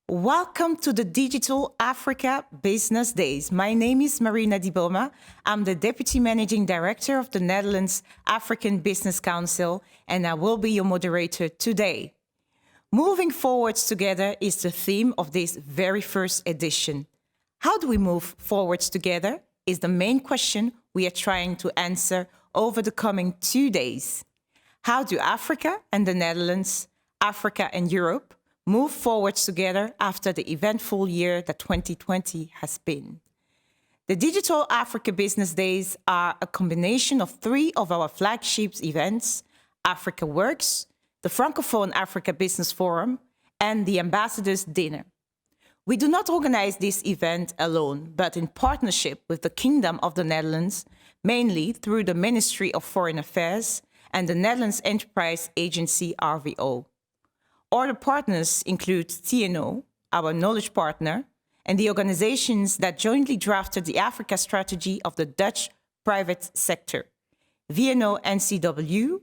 Welcome to the Digital Africa Business Days. My name is Marina Diboma. I'm the Deputy Managing Director of the Netherlands African Business Council, and I will be your moderator today. Moving forwards together is the theme of this very first edition. How do we move forwards together is the main question we are trying to answer over the coming 2 days. How do Africa and the Netherlands, Africa and Europe, move forwards together after the eventful year that 2020 has been? The Digital Africa Business Days are a combination of 3 of our flagship events: Africa Works, the Francophone Africa Business Forum, and the Ambassadors Dinner. We do not organize this event alone, but in partnership with the Kingdom of the Netherlands, mainly through the Ministry of Foreign Affairs and the Netherlands Enterprise Agency RVO. Other partners include TNO, our knowledge partner, and the organizations that jointly drafted the Africa strategy of the Dutch private sector: VNO-NCW,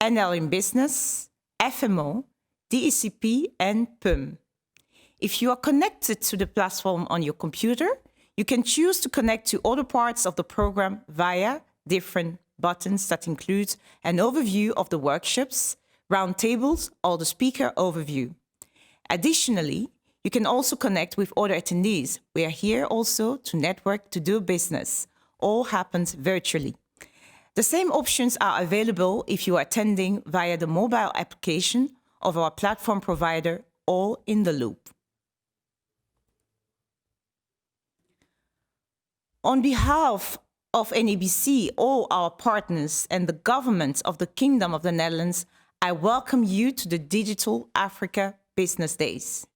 NL in Business, FMO, DECP, and PUM. If you are connected to the platform on your computer, you can choose to connect to other parts of the program via different buttons that include an overview of the workshops, roundtables, or the speaker overview. Additionally, you can also connect with other attendees. We are here also to network, to do business. All happens virtually. The same options are available if you are attending via the mobile application of our platform provider, All in the Loop. On behalf of NABC, all our partners, and the government of the Kingdom of the Netherlands, I welcome you to the Digital Africa Business Days.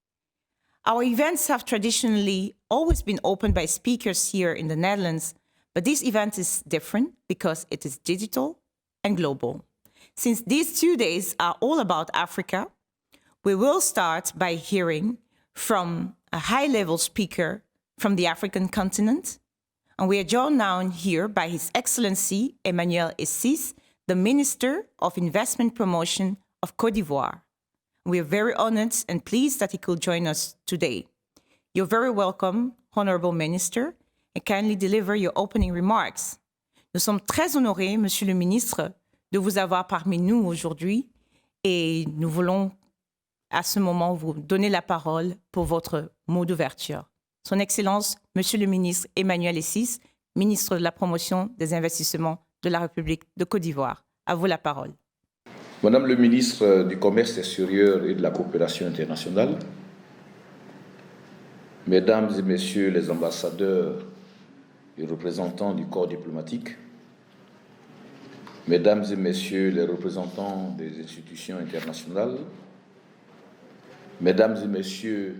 Our events have traditionally always been opened by speakers here in the Netherlands, but this event is different because it is digital and global. Since these 2 days are all about Africa, we will start by hearing from a high-level speaker from the African continent, and we are joined now here by His Excellency Emmanuel Essis, the Minister of Investment Promotion of Côte d'Ivoire. We are very honored and pleased that he could join us today. You're very welcome, Honorable Minister, and kindly deliver your opening remarks. Nous sommes très honorés, Monsieur le Ministre, de vous avoir parmi nous aujourd'hui et nous voulons à ce moment vous donner la parole pour votre mot d'ouverture. Son Excellence, Monsieur le Ministre Emmanuel Essis, Ministre de la Promotion des Investissements de la République de Côte d'Ivoire. À vous la parole. Madame le ministre du Commerce extérieur et de la Coopération internationale, Mesdames et Messieurs les ambassadeurs et représentants du corps diplomatique, Mesdames et Messieurs les représentants des institutions internationales, Mesdames et Messieurs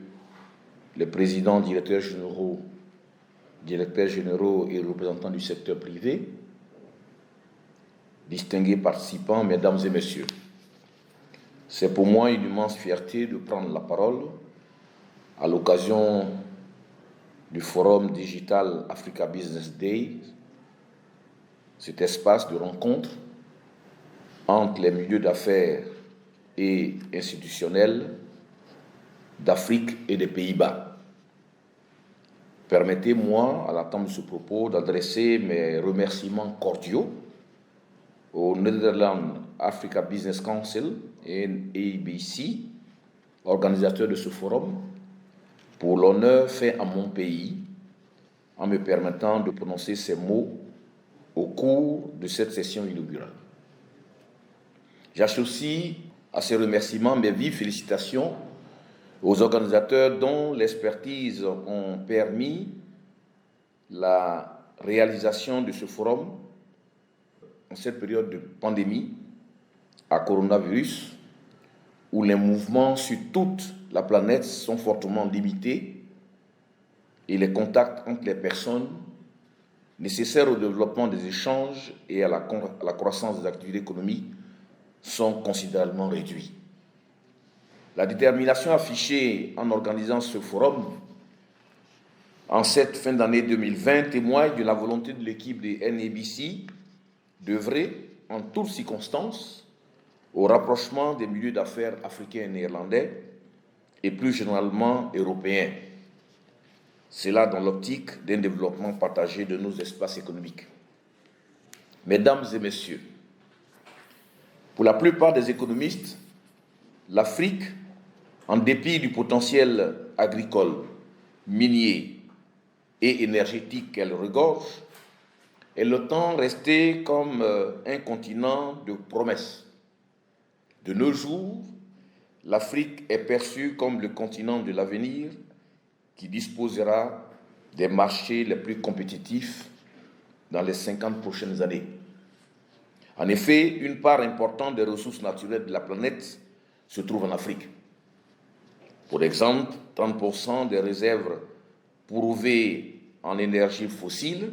les présidents, directeurs généraux et représentants du secteur privé, distingués participants, Mesdames et Messieurs, c'est pour moi une immense fierté de prendre la parole à l'occasion du Forum Digital Africa Business Day, cet espace de rencontre entre les milieux d'affaires et institutionnels d'Afrique et des Pays-Bas. Permettez-moi, à l'attente de ce propos, d'adresser mes remerciements cordiaux au Netherlands Africa Business Council et NABC, organisateur de ce forum, pour l'honneur fait à mon pays en me permettant de prononcer ces mots au cours de cette session inaugurale. J'associe à ces remerciements mes vives félicitations aux organisateurs dont l'expertise ont permis la réalisation de ce forum en cette période de pandémie à coronavirus, où les mouvements sur toute la planète sont fortement limités et les contacts entre les personnes nécessaires au développement des échanges et à la croissance des activités économiques sont considérablement réduits. La détermination affichée en organisant ce forum en cette fin d'année 2020 témoigne de la volonté de l'équipe des NABC d'œuvrer en toutes circonstances au rapprochement des milieux d'affaires africains et néerlandais et plus généralement européens. Cela dans l'optique d'un développement partagé de nos espaces économiques. Mesdames et messieurs, pour la plupart des économistes, l'Afrique, en dépit du potentiel agricole, minier et énergétique qu'elle regorge, est longtemps resté comme un continent de promesses. De nos jours, l'Afrique est perçue comme le continent de l'avenir qui disposera des marchés les plus compétitifs dans les 50 prochaines années. En effet, une part importante des ressources naturelles de la planète se trouve en Afrique. Pour exemple, 30% des réserves prouvées en énergie fossile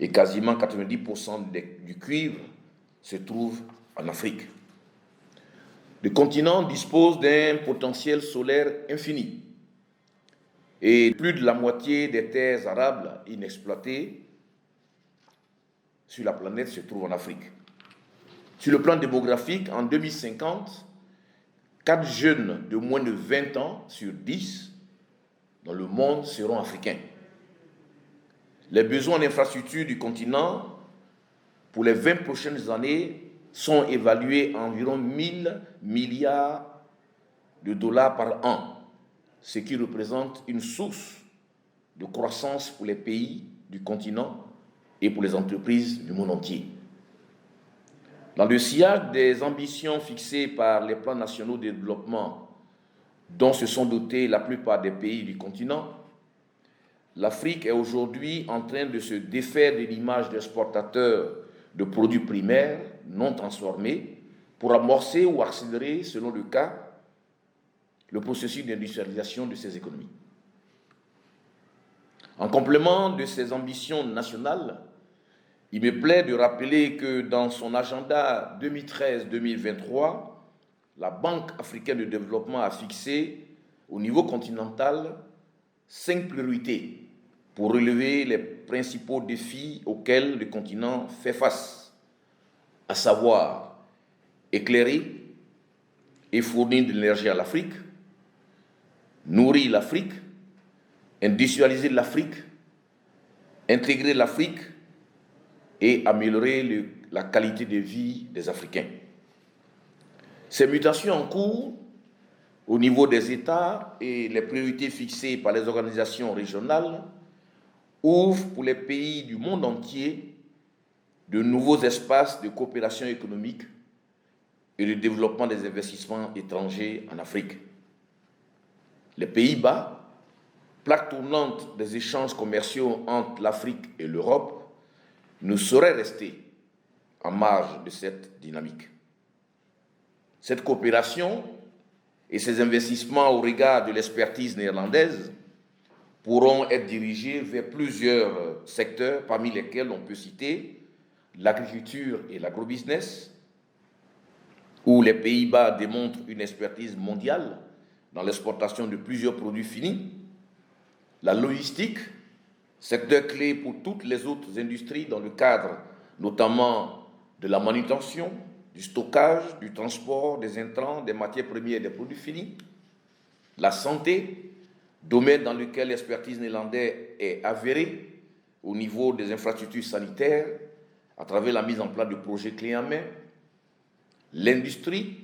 et quasiment 90% du cuivre se trouvent en Afrique. Le continent dispose d'un potentiel solaire infini et plus de la moitié des terres arables inexploitées sur la planète se trouvent en Afrique. Sur le plan démographique, en 2050, 4 jeunes de moins de 20 ans sur 10 dans le monde seront africains. Les besoins en infrastructures du continent pour les 20 prochaines années sont évalués à environ 1000 milliards de dollars par an, ce qui représente une source de croissance pour les pays du continent et pour les entreprises du monde entier. Dans le sillage des ambitions fixées par les plans nationaux de développement dont se sont dotés la plupart des pays du continent, l'Afrique est aujourd'hui en train de se défaire de l'image d'exportateur de produits primaires non transformés pour amorcer ou accélérer, selon le cas, le processus d'industrialisation de ces économies. En complément de ces ambitions nationales, il me plaît de rappeler que dans son agenda 2013-2023, la Banque africaine de développement a fixé au niveau continental 5 priorités pour relever les principaux défis auxquels le continent fait face, à savoir éclairer et fournir de l'énergie à l'Afrique, nourrir l'Afrique, industrialiser l'Afrique, intégrer l'Afrique et améliorer la qualité de vie des Africains. Ces mutations en cours au niveau des États et les priorités fixées par les organisations régionales ouvrent pour les pays du monde entier de nouveaux espaces de coopération économique et de développement des investissements étrangers en Afrique. Les Pays-Bas, plaque tournante des échanges commerciaux entre l'Afrique et l'Europe, ne sauraient rester en marge de cette dynamique. Cette coopération et ces investissements au regard de l'expertise néerlandaise pourront être dirigés vers plusieurs secteurs, parmi lesquels on peut citer l'agriculture et l'agrobusiness, où les Pays-Bas démontrent une expertise mondiale dans l'exportation de plusieurs produits finis, la logistique, secteur clé pour toutes les autres industries dans le cadre notamment de la manutention, du stockage, du transport, des intrants, des matières premières et des produits finis, la santé, domaine dans lequel l'expertise néerlandaise est avérée au niveau des infrastructures sanitaires à travers la mise en place de projets clés en main, l'industrie,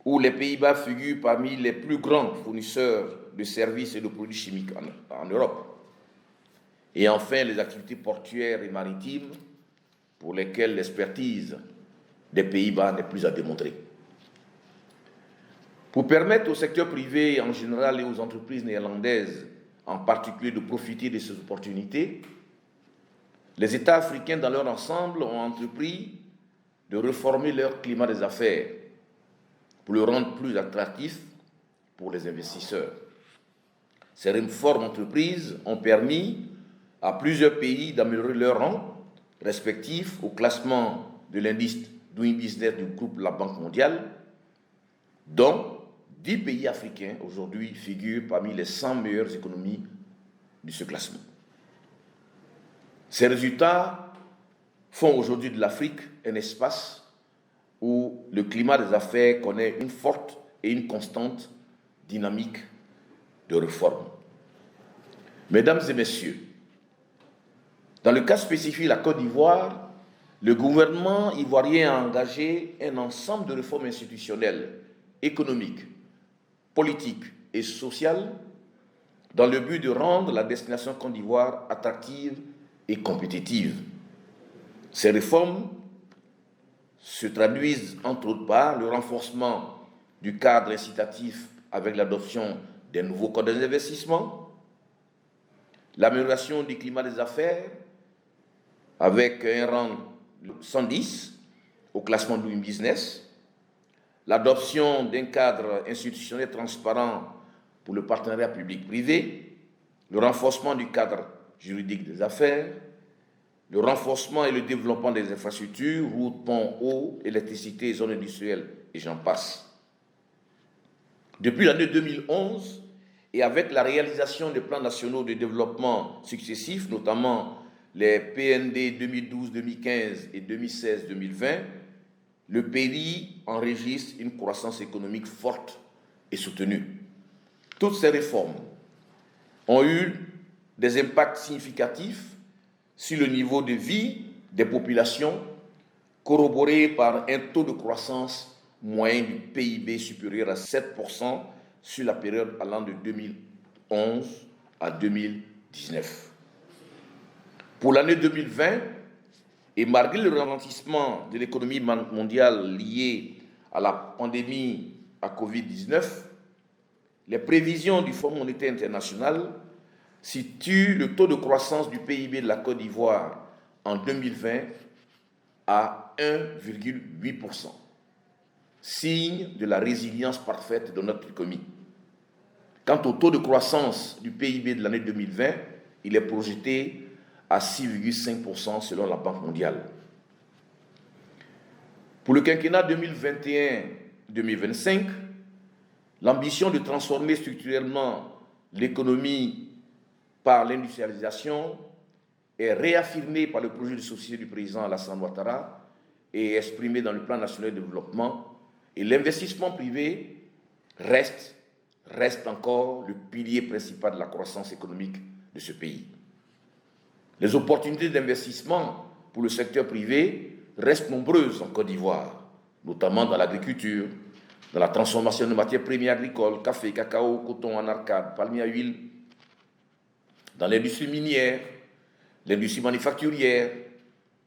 où les Pays-Bas figurent parmi les plus grands fournisseurs de services et de produits chimiques en Europe. Et enfin, les activités portuaires et maritimes, pour lesquelles l'expertise des Pays-Bas n'est plus à démontrer. Pour permettre au secteur privé en général et aux entreprises néerlandaises en particulier de profiter de ces opportunités, les États africains dans leur ensemble ont entrepris de réformer leur climat des affaires pour le rendre plus attractif pour les investisseurs. Ces réformes entreprises ont permis à plusieurs pays d'améliorer leur rang respectif au classement de l'indice Doing Business du groupe La Banque mondiale, dont 10 pays africains aujourd'hui figurent parmi les 100 meilleures économies de ce classement. Ces résultats font aujourd'hui de l'Afrique un espace où le climat des affaires connaît une forte et une constante dynamique de réforme. Mesdames et messieurs, dans le cas spécifique de la Côte d'Ivoire, le gouvernement ivoirien a engagé un ensemble de réformes institutionnelles, économiques, politiques et sociales dans le but de rendre la destination Côte d'Ivoire attractive et compétitive. Ces réformes se traduisent entre autres par le renforcement du cadre incitatif avec l'adoption des nouveaux codes d'investissement, l'amélioration du climat des affaires avec un rang 110 au classement Doing Business, l'adoption d'un cadre institutionnel transparent pour le partenariat public-privé, le renforcement du cadre juridique des affaires, le renforcement et le développement des infrastructures, routes, ponts, eau, électricité, zones industrielles, et j'en passe. Depuis l'année 2011, et avec la réalisation des plans nationaux de développement successifs, notamment les PND 2012-2015 et 2016-2020, le pays enregistre une croissance économique forte et soutenue. Toutes ces réformes ont eu des impacts significatifs sur le niveau de vie des populations, corroboré par un taux de croissance moyen du PIB supérieur à 7% sur la période allant de 2011 à 2019. Pour l'année 2020, et malgré le ralentissement de l'économie mondiale lié à la pandémie à Covid-19, les prévisions du Fonds monétaire international situent le taux de croissance du PIB de la Côte d'Ivoire en 2020 à 1,8%, signe de la résilience parfaite de notre économie. Quant au taux de croissance du PIB de l'année 2020, il est projeté à 6,5% selon la Banque mondiale. Pour le quinquennat 2021-2025, l'ambition de transformer structurellement l'économie par l'industrialisation est réaffirmée par le projet de société du président Alassane Ouattara et exprimée dans le plan national de développement. Et l'investissement privé reste encore le pilier principal de la croissance économique de ce pays. Les opportunités d'investissement pour le secteur privé restent nombreuses en Côte d'Ivoire, notamment dans l'agriculture, dans la transformation de matières premières agricoles, café, cacao, coton en arcade, palmier à huile, dans l'industrie minière, l'industrie manufacturière,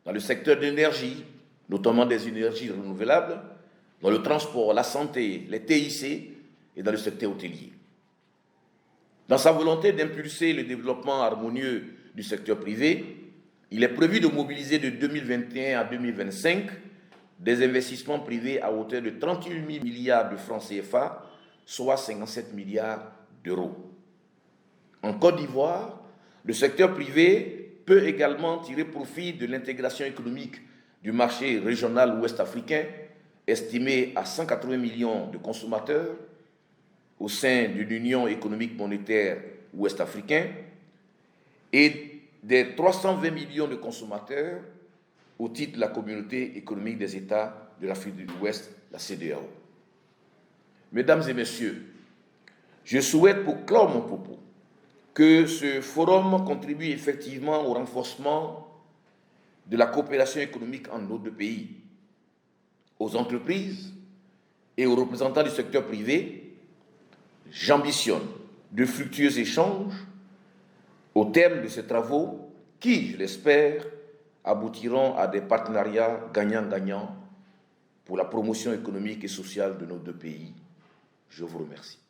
dans le secteur de l'énergie, notamment des énergies renouvelables, dans le transport, la santé, les TIC et dans le secteur hôtelier. Dans sa volonté d'impulser le développement harmonieux du secteur privé, il est prévu de mobiliser de 2021 à 2025 des investissements privés à hauteur de 38 000 milliards de francs CFA, soit 57 milliards d'euros. En Côte d'Ivoire, le secteur privé peut également tirer profit de l'intégration économique du marché régional ouest-africain, estimé à 180 millions de consommateurs au sein de l'Union économique monétaire ouest-africaine et des 320 millions de consommateurs au titre de la communauté économique des États de l'Afrique de l'Ouest, la CEDEAO. Mesdames et messieurs, je souhaite pour clore mon propos que ce forum contribue effectivement au renforcement de la coopération économique entre nos deux pays, aux entreprises et aux représentants du secteur privé. J'ambitionne de fructueux échanges au terme de ces travaux qui, je l'espère, aboutiront à des partenariats gagnant-gagnant pour la promotion économique et sociale de nos deux pays. Je vous remercie.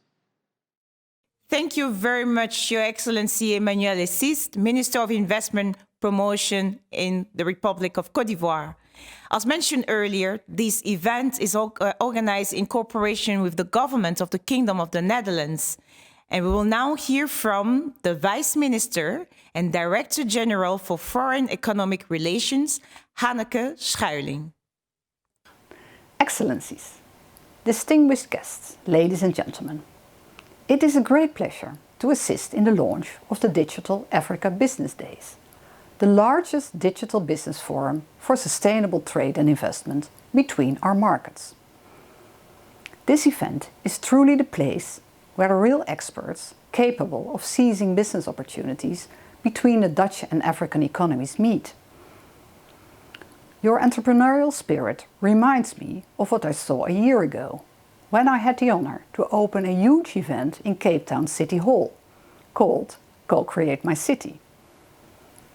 Thank you very much, Your Excellency Emmanuel Essis, Minister of Investment Promotion in the Republic of Côte d'Ivoire. As mentioned earlier, this event is organized in cooperation with the government of the Kingdom of the Netherlands. And we will now hear from the Vice Minister and Director General for Foreign Economic Relations, Hanneke Schuiling. Excellencies, distinguished guests, ladies and gentlemen, it is a great pleasure to assist in the launch of the Digital Africa Business Days, the largest digital business forum for sustainable trade and investment between our markets. This event is truly the place where real experts capable of seizing business opportunities between the Dutch and African economies meet. Your entrepreneurial spirit reminds me of what I saw a year ago, when I had the honor to open a huge event in Cape Town City Hall, called Co-Create My City.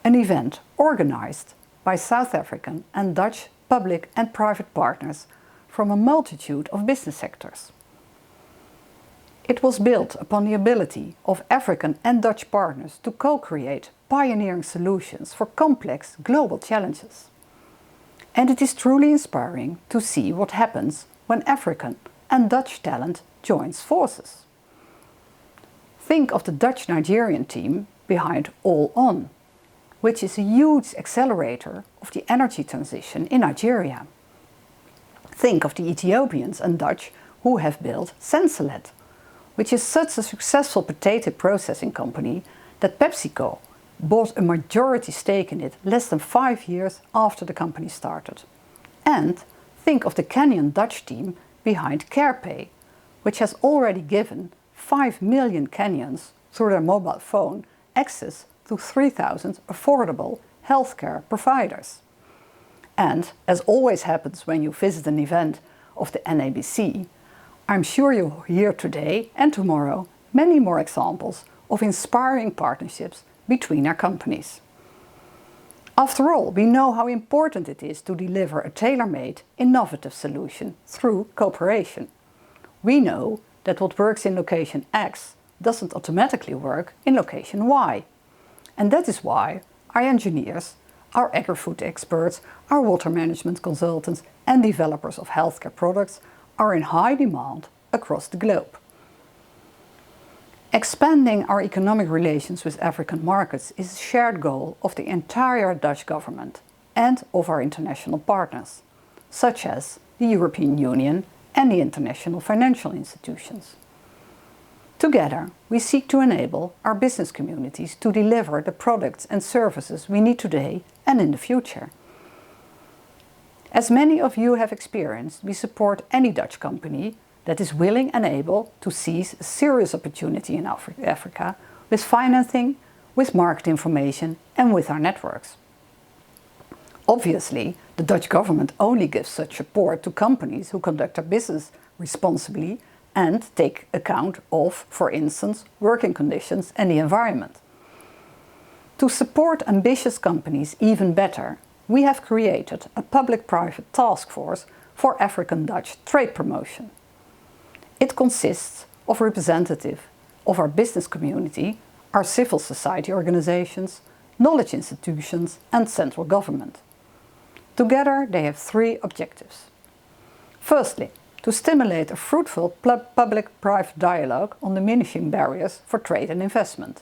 An event organized by South African and Dutch public and private partners from a multitude of business sectors. It was built upon the ability of African and Dutch partners to co-create pioneering solutions for complex global challenges. And it is truly inspiring to see what happens when African and Dutch talent joins forces. Think of the Dutch-Nigerian team behind All On, which is a huge accelerator of the energy transition in Nigeria. Think of the Ethiopians and Dutch who have built Sensalet, which is such a successful potato processing company that PepsiCo bought a majority stake in it less than 5 years after the company started. And think of the Kenyan Dutch team behind CarePay, which has already given 5 million Kenyans through their mobile phone access to 3,000 affordable healthcare providers. And, as always happens when you visit an event of the NABC, I'm sure you'll hear today and tomorrow many more examples of inspiring partnerships between our companies. After all, we know how important it is to deliver a tailor-made, innovative solution through cooperation. We know that what works in location X doesn't automatically work in location Y. And that is why our engineers, our agri-food experts, our water management consultants and developers of healthcare products are in high demand across the globe. Expanding our economic relations with African markets is a shared goal of the entire Dutch government and of our international partners, such as the European Union and the international financial institutions. Together, we seek to enable our business communities to deliver the products and services we need today and in the future. As many of you have experienced, we support any Dutch company that is willing and able to seize a serious opportunity in Africa with financing, with market information and with our networks. Obviously, the Dutch government only gives such support to companies who conduct their business responsibly and take account of, for instance, working conditions and the environment. To support ambitious companies even better, we have created a public-private task force for African-Dutch trade promotion. It consists of representatives of our business community, our civil society organizations, knowledge institutions and central government. Together they have 3 objectives. Firstly, to stimulate a fruitful public-private dialogue on diminishing barriers for trade and investment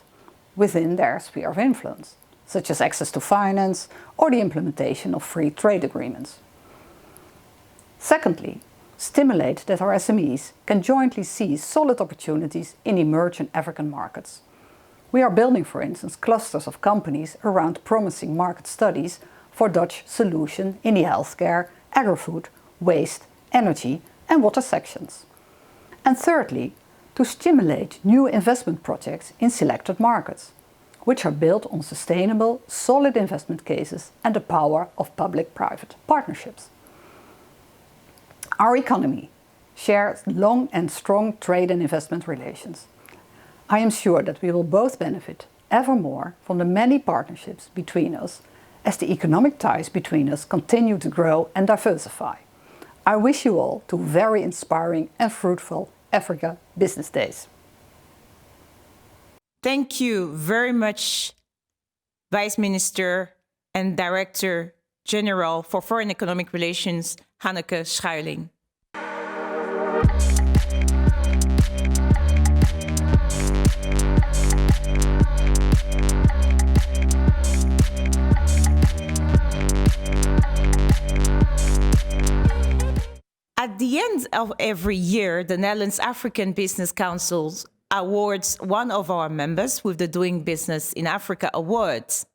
within their sphere of influence, such as access to finance or the implementation of free trade agreements. Secondly, stimulate that our SMEs can jointly seize solid opportunities in emerging African markets. We are building, for instance, clusters of companies around promising market studies for Dutch solution in the healthcare, agri-food, waste, energy and water sections. And thirdly, to stimulate new investment projects in selected markets, which are built on sustainable, solid investment cases and the power of public-private partnerships. Our economy shares long and strong trade and investment relations. I am sure that we will both benefit ever more from the many partnerships between us as the economic ties between us continue to grow and diversify. I wish you all 2 very inspiring and fruitful Africa Business Days. Thank you very much, Vice Minister and Director General for Foreign Economic Relations, Hanneke Schuiling. At the end of every year, the Netherlands African Business Council awards one of our members with the Doing Business in Africa Awards.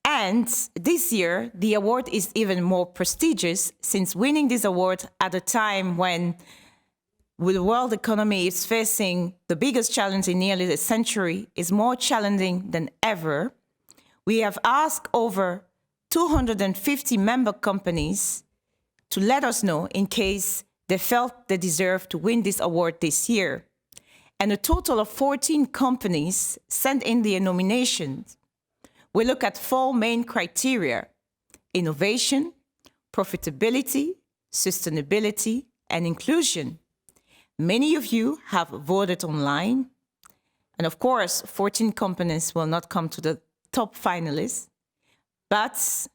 And this year, the award is even more prestigious since winning this award at a time when the world economy is facing the biggest challenge in nearly a century is more challenging than ever. We have asked over 250 member companies to let us know in case they felt they deserved to win this award this year. And a total of 14 companies sent in their nominations. We look at 4 main criteria: innovation, profitability, sustainability, and inclusion. Many of you have voted online. And of course, 14 companies will not come to the top finalists. But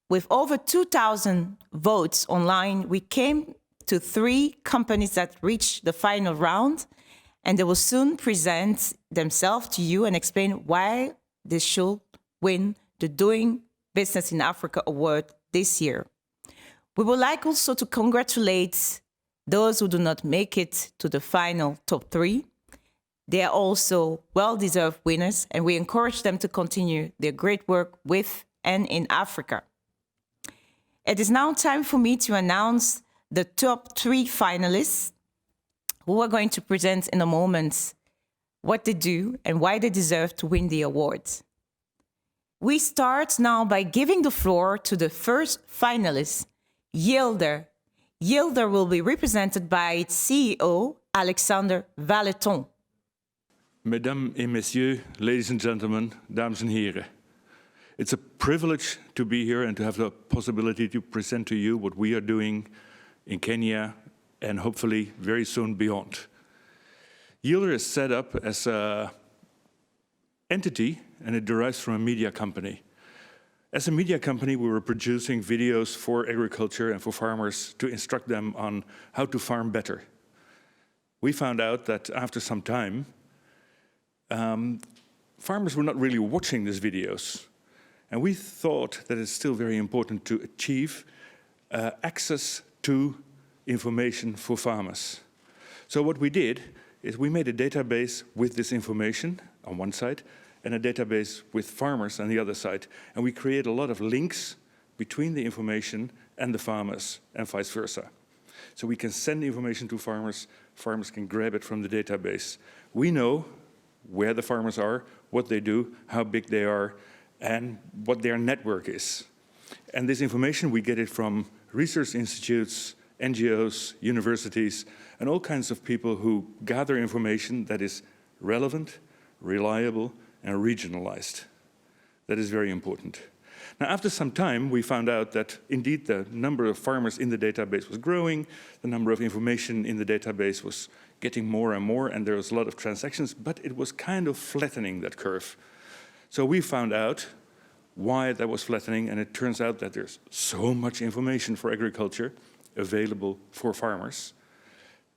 with over 2,000 votes online, we came to 3 companies that reached the final round, and they will soon present themselves to you and explain why they should win the Doing Business in Africa Award this year. We would like also to congratulate those who do not make it to the final top 3. They are also well-deserved winners, and we encourage them to continue their great work with and in Africa. It is now time for me to announce the top 3 finalists who are going to present in a moment what they do and why they deserve to win the award. We start now by giving the floor to the first finalist, Yielder. Yielder will be represented by its CEO, Alexander Valeton. Mesdames et messieurs, ladies and gentlemen, dames en heren. It's a privilege to be here and to have the possibility to present to you what we are doing in Kenya and hopefully very soon beyond. Yielder is set up as an entity and it derives from a media company. As a media company, we were producing videos for agriculture and for farmers to instruct them on how to farm better. We found out that after some time, farmers were not really watching these videos. And we thought that it's still very important to achieve access to information for farmers. So what we did is we made a database with this information on one side and a database with farmers on the other side. And we create a lot of links between the information and the farmers and vice versa. So we can send information to farmers, farmers can grab it from the database. We know where the farmers are, what they do, how big they are, and what their network is. And this information, we get it from research institutes, NGOs, universities, and all kinds of people who gather information that is relevant, reliable, and regionalized. That is very important. Now, after some time, we found out that indeed the number of farmers in the database was growing, the number of information in the database was getting more and more, and there was a lot of transactions, but it was kind of flattening that curve. So we found out why that was flattening, and it turns out that there's so much information for agriculture available for farmers.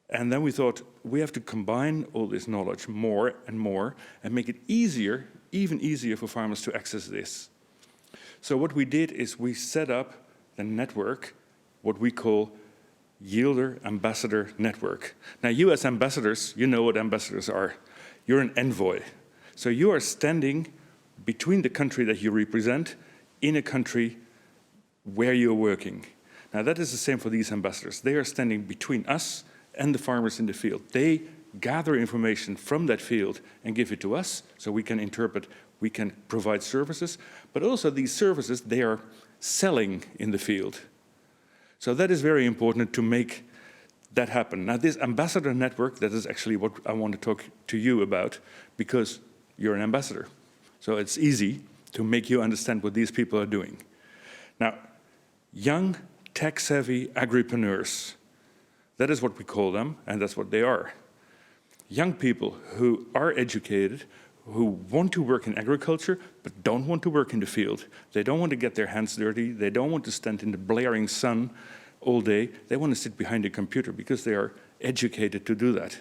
And then we thought, we have to combine all this knowledge more and make it easier, even easier for farmers to access this. So what we did is we set up a network, what we call Yielder Ambassador Network. Now, you as ambassadors, you know what ambassadors are. You're an envoy. So you are standing between the country that you represent in a country where you're working. Now, that is the same for these ambassadors. They are standing between us and the farmers in the field. They gather information from that field and give it to us so we can interpret, we can provide services, but also these services, they are selling in the field. So that is very important to make that happen. Now, this ambassador network, that is actually what I want to talk to you about, because you're an ambassador. So it's easy to make you understand what these people are doing. Now, young, tech-savvy agripreneurs, that is what we call them, and that's what they are. Young people who are educated, who want to work in agriculture, but don't want to work in the field. They don't want to get their hands dirty. They don't want to stand in the blaring sun all day. They want to sit behind a computer because they are educated to do that.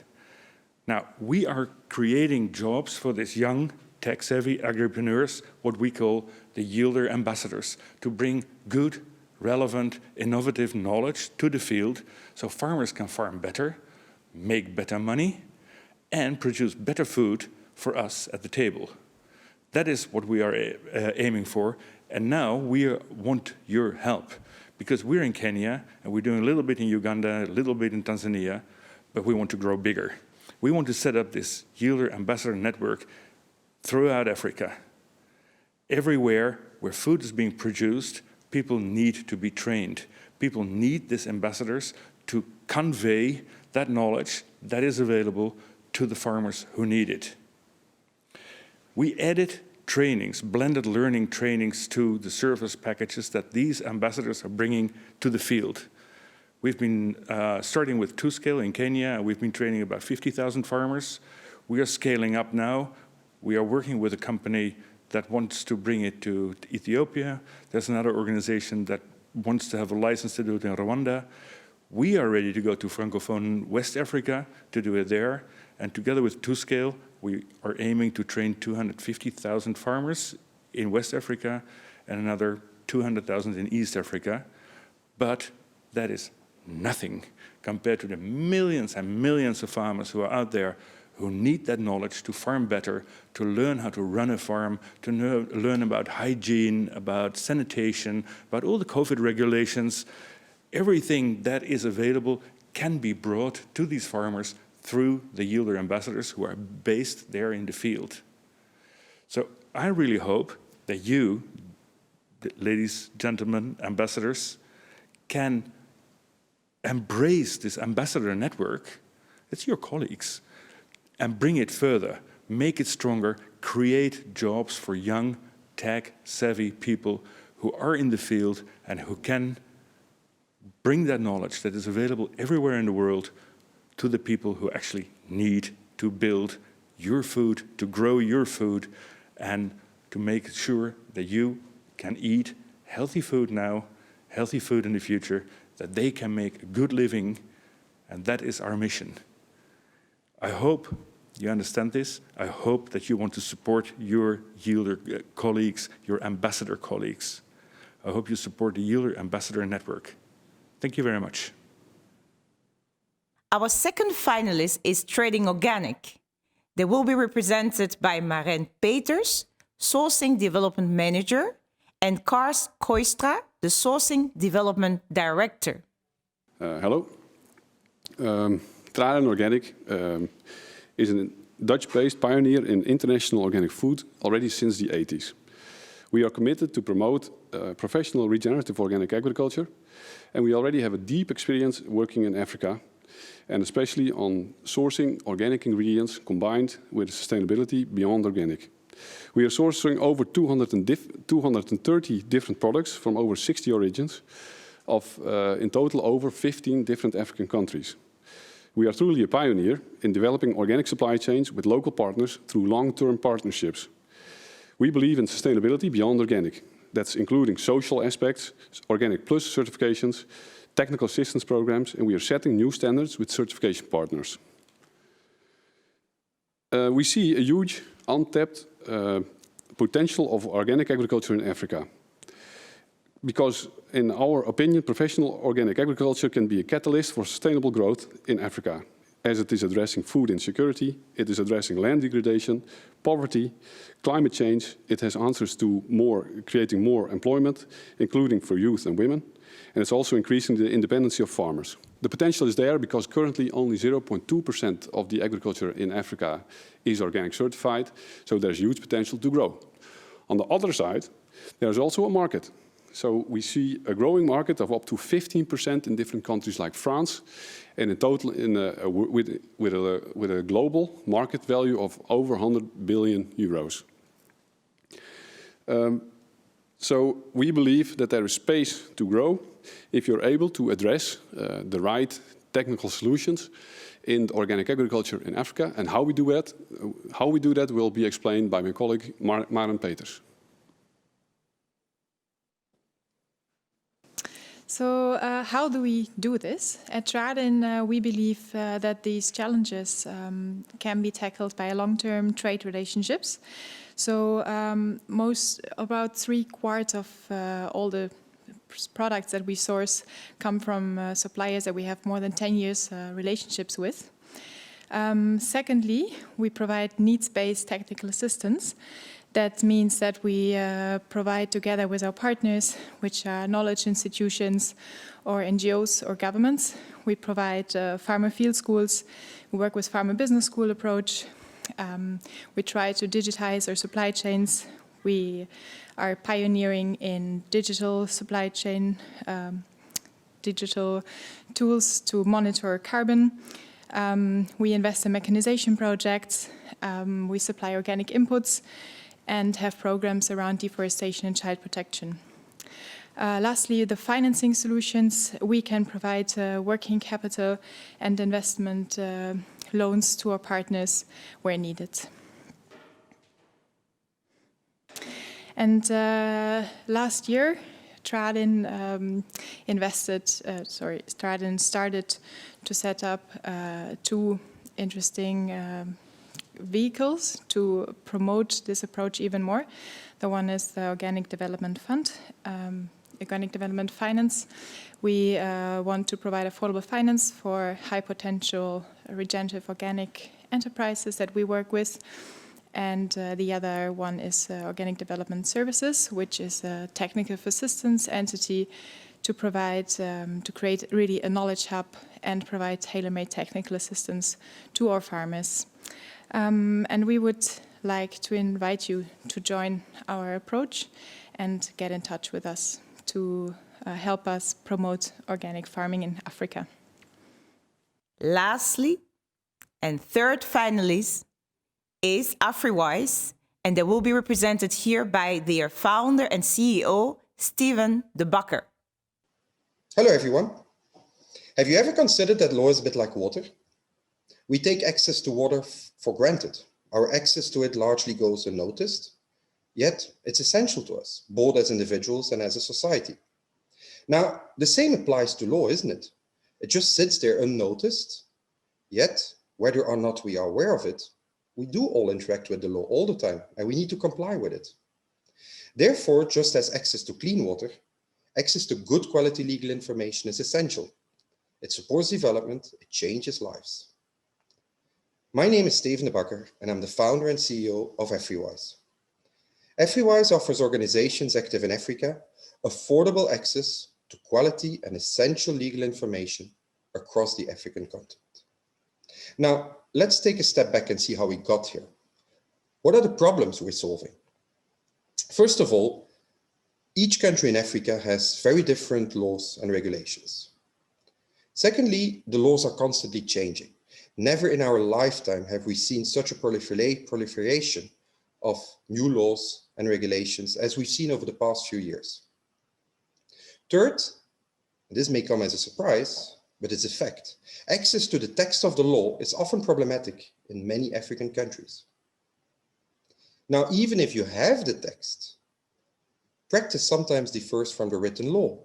Now, we are creating jobs for these young, tech-savvy agripreneurs, what we call the Yielder Ambassadors, to bring good, relevant, innovative knowledge to the field so farmers can farm better, make better money, and produce better food for us at the table. That is what we are aiming for. And now we want your help, because we're in Kenya and we're doing a little bit in Uganda, a little bit in Tanzania, but we want to grow bigger. We want to set up this yielder ambassador network throughout Africa. Everywhere where food is being produced, people need to be trained. People need these ambassadors to convey that knowledge that is available to the farmers who need it. We added trainings, blended learning trainings to the service packages that these ambassadors are bringing to the field. We've been starting with 2-scale in Kenya, and we've been training about 50,000 farmers. We are scaling up now. We are working with a company that wants to bring it to Ethiopia. There's another organization that wants to have a license to do it in Rwanda. We are ready to go to Francophone West Africa to do it there. And together with 2-scale, we are aiming to train 250,000 farmers in West Africa and another 200,000 in East Africa. But that is nothing compared to the millions and millions of farmers who are out there who need that knowledge to farm better, to learn how to run a farm, to learn about hygiene, about sanitation, about all the COVID regulations. Everything that is available can be brought to these farmers through the yielder ambassadors who are based there in the field. So I really hope that you, ladies, gentlemen, ambassadors, can embrace this ambassador network. It's your colleagues. And bring it further, make it stronger, create jobs for young, tech-savvy people who are in the field and who can bring that knowledge that is available everywhere in the world to the people who actually need to build your food, to grow your food, and to make sure that you can eat healthy food now, healthy food in the future, that they can make a good living, and that is our mission. I hope you understand this. I hope that you want to support your yielder colleagues, your ambassador colleagues. I hope you support the Yielder Ambassador Network. Thank you very much. Our second finalist is Trading Organic. They will be represented by Marijn Peters, Sourcing Development Manager, and Kars Koistra, the Sourcing Development Director. Hello. Trading Organic is a Dutch-based pioneer in international organic food already since the 80s. We are committed to promote professional regenerative organic agriculture, and we already have a deep experience working in Africa, and especially on sourcing organic ingredients combined with sustainability beyond organic. We are sourcing over 230 different products from over 60 origins of in total over 15 different African countries. We are truly a pioneer in developing organic supply chains with local partners through long-term partnerships. We believe in sustainability beyond organic. That's including social aspects, Organic Plus certifications, technical assistance programs, and we are setting new standards with certification partners. We see a huge untapped potential of organic agriculture in Africa. Because in our opinion, professional organic agriculture can be a catalyst for sustainable growth in Africa, as it is addressing food insecurity, it is addressing land degradation, poverty, climate change. It has answers to creating more employment, including for youth and women, and it's also increasing the independence of farmers. The potential is there because currently only 0.2% of the agriculture in Africa is organic certified, so there's huge potential to grow. On the other side, there's also a market. So we see a growing market of up to 15% in different countries like France, and in total with a global market value of over 100 billion euros. So we believe that there is space to grow if you're able to address the right technical solutions in organic agriculture in Africa, and how we do that will be explained by my colleague Marijn Peters. So how do we do this? At Tradin, we believe that these challenges can be tackled by long-term trade relationships. So about 3/4 of all the products that we source come from suppliers that we have more than 10 years relationships with. Secondly, we provide needs-based technical assistance. That means that we provide together with our partners, which are knowledge institutions or NGOs or governments. We provide farmer field schools. We work with farmer business school approach. We try to digitize our supply chains. We are pioneering in digital supply chain, digital tools to monitor carbon. We invest in mechanization projects. We supply organic inputs and have programs around deforestation and child protection. Lastly, the financing solutions. We can provide working capital and investment loans to our partners where needed. And last year, Stradin started to set up two interesting vehicles to promote this approach even more. The one is the Organic Development Fund, Organic Development Finance. We want to provide affordable finance for high potential regenerative organic enterprises that we work with. And the other one is Organic Development Services, which is a technical assistance entity to provide, to create really a knowledge hub and provide tailor-made technical assistance to our farmers. And we would like to invite you to join our approach and get in touch with us to help us promote organic farming in Africa. Lastly, and third finalist is AfriWise, and they will be represented here by their founder and CEO, Steven de Bakker. Hello, everyone. Have you ever considered that law is a bit like water? We take access to water for granted. Our access to it largely goes unnoticed, yet it's essential to us, both as individuals and as a society. Now, the same applies to law, isn't it? It just sits there unnoticed, yet whether or not we are aware of it, we do all interact with the law all the time, and we need to comply with it. Therefore, just as access to clean water, access to good quality legal information is essential. It supports development, it changes lives. My name is Steven de Bakker, and I'm the founder and CEO of AfriWise. AfriWise offers organizations active in Africa affordable access to quality and essential legal information across the African continent. Now, let's take a step back and see how we got here. What are the problems we're solving? First of all, each country in Africa has very different laws and regulations. Secondly, the laws are constantly changing. Never in our lifetime have we seen such a proliferation of new laws and regulations as we've seen over the past few years. Third, this may come as a surprise, but it's a fact. Access to the text of the law is often problematic in many African countries. Now, even if you have the text, practice sometimes differs from the written law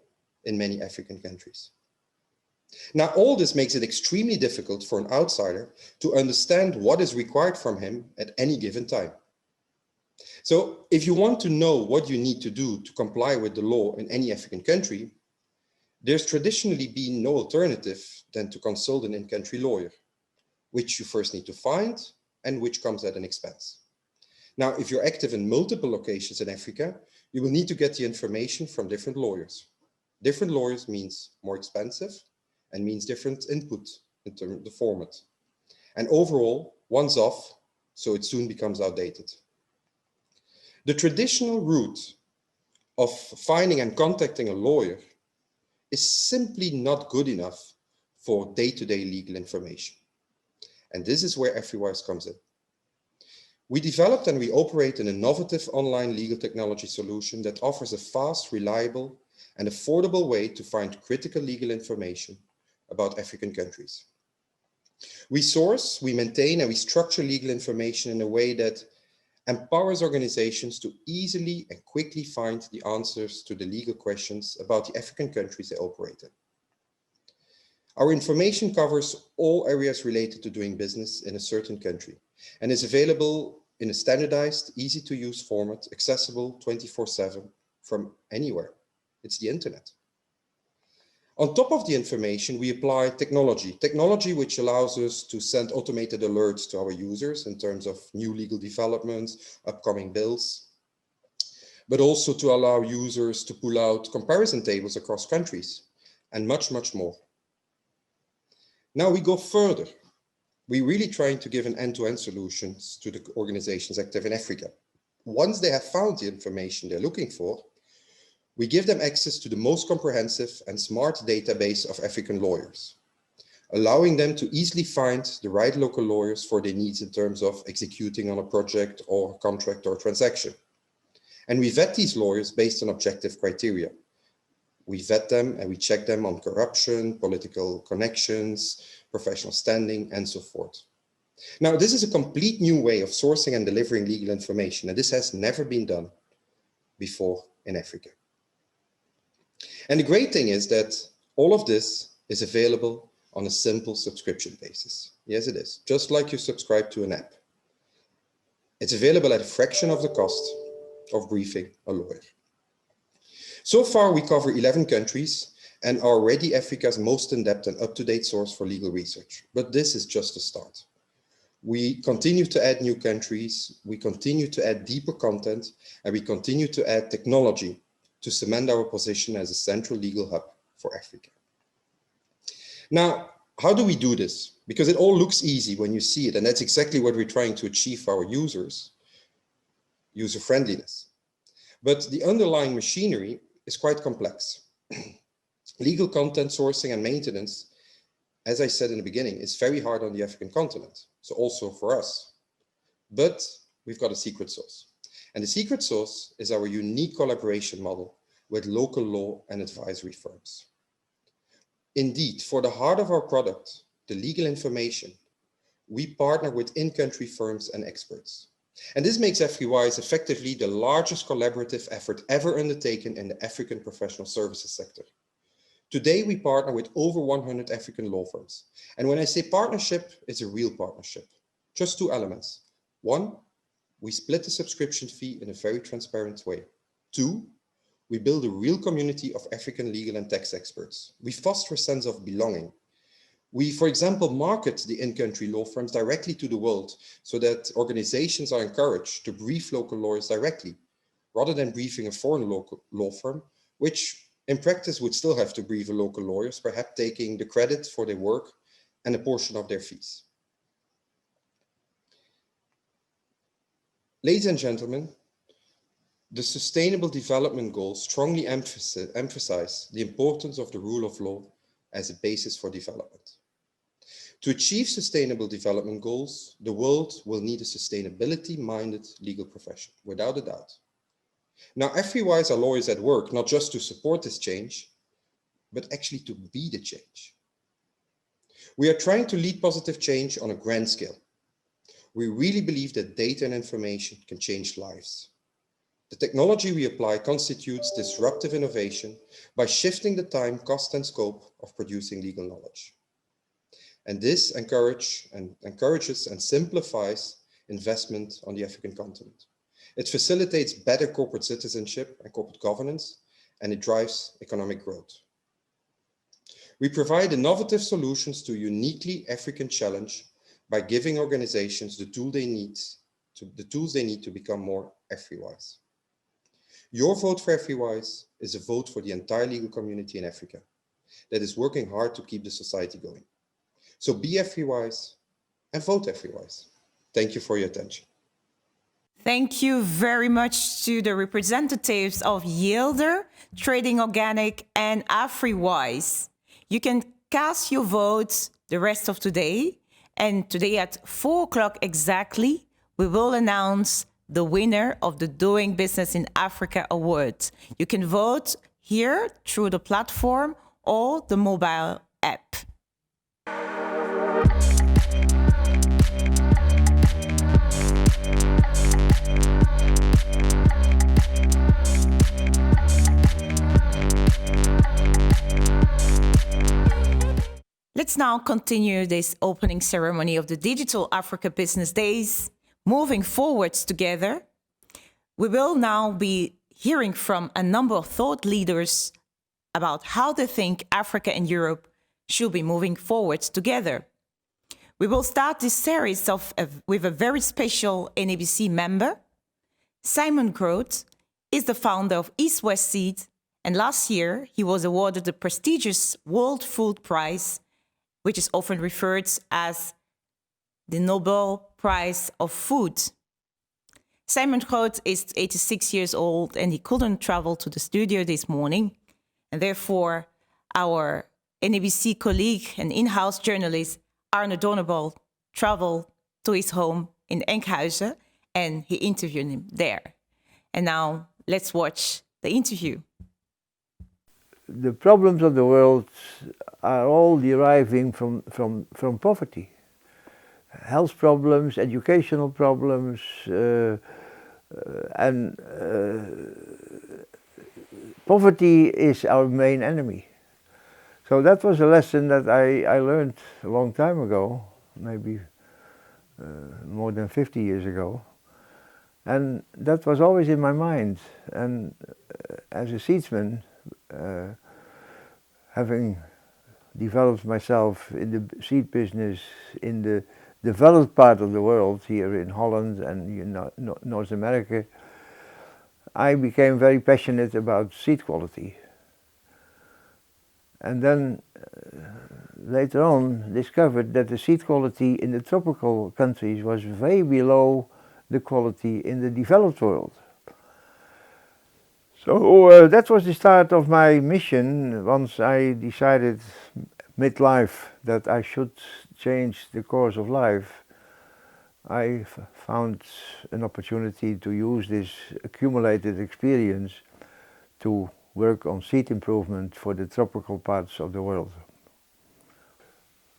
in many African countries. Now, all this makes it extremely difficult for an outsider to understand what is required from him at any given time. So, if you want to know what you need to do to comply with the law in any African country, there's traditionally been no alternative than to consult an in-country lawyer, which you first need to find and which comes at an expense. Now, if you're active in multiple locations in Africa, you will need to get the information from different lawyers. Different lawyers means more expensive and means different input in terms of the format. And overall, one's off, so it soon becomes outdated. The traditional route of finding and contacting a lawyer is simply not good enough for day-to-day legal information. And this is where AfriWise comes in. We developed and we operate an innovative online legal technology solution that offers a fast, reliable, and affordable way to find critical legal information about African countries. We source, we maintain, and we structure legal information in a way that empowers organizations to easily and quickly find the answers to the legal questions about the African countries they operate in. Our information covers all areas related to doing business in a certain country and is available in a standardized, easy-to-use format, accessible 24/7 from anywhere. It's the internet. On top of the information, we apply technology which allows us to send automated alerts to our users in terms of new legal developments, upcoming bills, but also to allow users to pull out comparison tables across countries and much, much more. Now we go further. We're really trying to give an end-to-end solutions to the organizations active in Africa. Once they have found the information they're looking for, we give them access to the most comprehensive and smart database of African lawyers, allowing them to easily find the right local lawyers for their needs in terms of executing on a project or contract or transaction. And we vet these lawyers based on objective criteria. We vet them and we check them on corruption, political connections, professional standing, and so forth. Now, this is a complete new way of sourcing and delivering legal information, and this has never been done before in Africa. And the great thing is that all of this is available on a simple subscription basis. Yes, it is. Just like you subscribe to an app. It's available at a fraction of the cost of briefing a lawyer. So far, we cover 11 countries and are already Africa's most in-depth and up-to-date source for legal research. But this is just a start. We continue to add new countries, we continue to add deeper content, and we continue to add technology to cement our position as a central legal hub for Africa. Now, how do we do this? Because it all looks easy when you see it, and that's exactly what we're trying to achieve for our users, user-friendliness. But the underlying machinery is quite complex. Legal content sourcing and maintenance, as I said in the beginning, is very hard on the African continent, so also for us. But we've got a secret sauce. And the secret sauce is our unique collaboration model with local law and advisory firms. Indeed, for the heart of our product, the legal information, we partner with in-country firms and experts. And this makes AfriWise effectively the largest collaborative effort ever undertaken in the African professional services sector. Today, we partner with over 100 African law firms. And when I say partnership, it's a real partnership. Just two elements. One, we split the subscription fee in a very transparent way. Two, we build a real community of African legal and tax experts. We foster a sense of belonging. We, for example, market the in-country law firms directly to the world so that organizations are encouraged to brief local lawyers directly, rather than briefing a foreign local law firm, which in practice would still have to brief a local lawyers, perhaps taking the credit for their work and a portion of their fees. Ladies and gentlemen, the Sustainable Development Goals strongly emphasize the importance of the rule of law as a basis for development. To achieve Sustainable Development Goals, the world will need a sustainability-minded legal profession, without a doubt. Now, AfriWise are lawyers at work, not just to support this change, but actually to be the change. We are trying to lead positive change on a grand scale. We really believe that data and information can change lives. The technology we apply constitutes disruptive innovation by shifting the time, cost, and scope of producing legal knowledge. And this encourages and simplifies investment on the African continent. It facilitates better corporate citizenship and corporate governance, and it drives economic growth. We provide innovative solutions to a uniquely African challenge by giving organizations the tools they need to become more AfriWise. Your vote for AfriWise is a vote for the entire legal community in Africa that is working hard to keep the society going. So be AfriWise and vote AfriWise. Thank you for your attention. Thank you very much to the representatives of Yielder, Trading Organic, and AfriWise. You can cast your votes the rest of today. And today at 4 o'clock exactly, we will announce the winner of the Doing Business in Africa Award. You can vote here through the platform or the mobile app. Let's now continue this opening ceremony of the Digital Africa Business Days. Moving forwards together, we will now be hearing from a number of thought leaders about how they think Africa and Europe should be moving forward together. We will start this series with a very special NABC member. Simon Groot is the founder of East West Seed, and last year he was awarded the prestigious World Food Prize, which is often referred as the Nobel Prize of Food. Simon Groot is 86 years old and he couldn't travel to the studio this morning, and therefore our NABC colleague and in-house journalist Arne Donnebal traveled to his home in Enkhuizen and he interviewed him there. And now let's watch the interview. The problems of the world are all deriving from poverty. Health problems, educational problems, and poverty is our main enemy. So that was a lesson that I learned a long time ago, maybe more than 50 years ago. And that was always in my mind. And as a seedsman, having developed myself in the seed business in the developed part of the world, here in Holland and North America, I became very passionate about seed quality. And then later on discovered that the seed quality in the tropical countries was way below the quality in the developed world. So that was the start of my mission. Once I decided midlife that I should change the course of life, I found an opportunity to use this accumulated experience to work on seed improvement for the tropical parts of the world.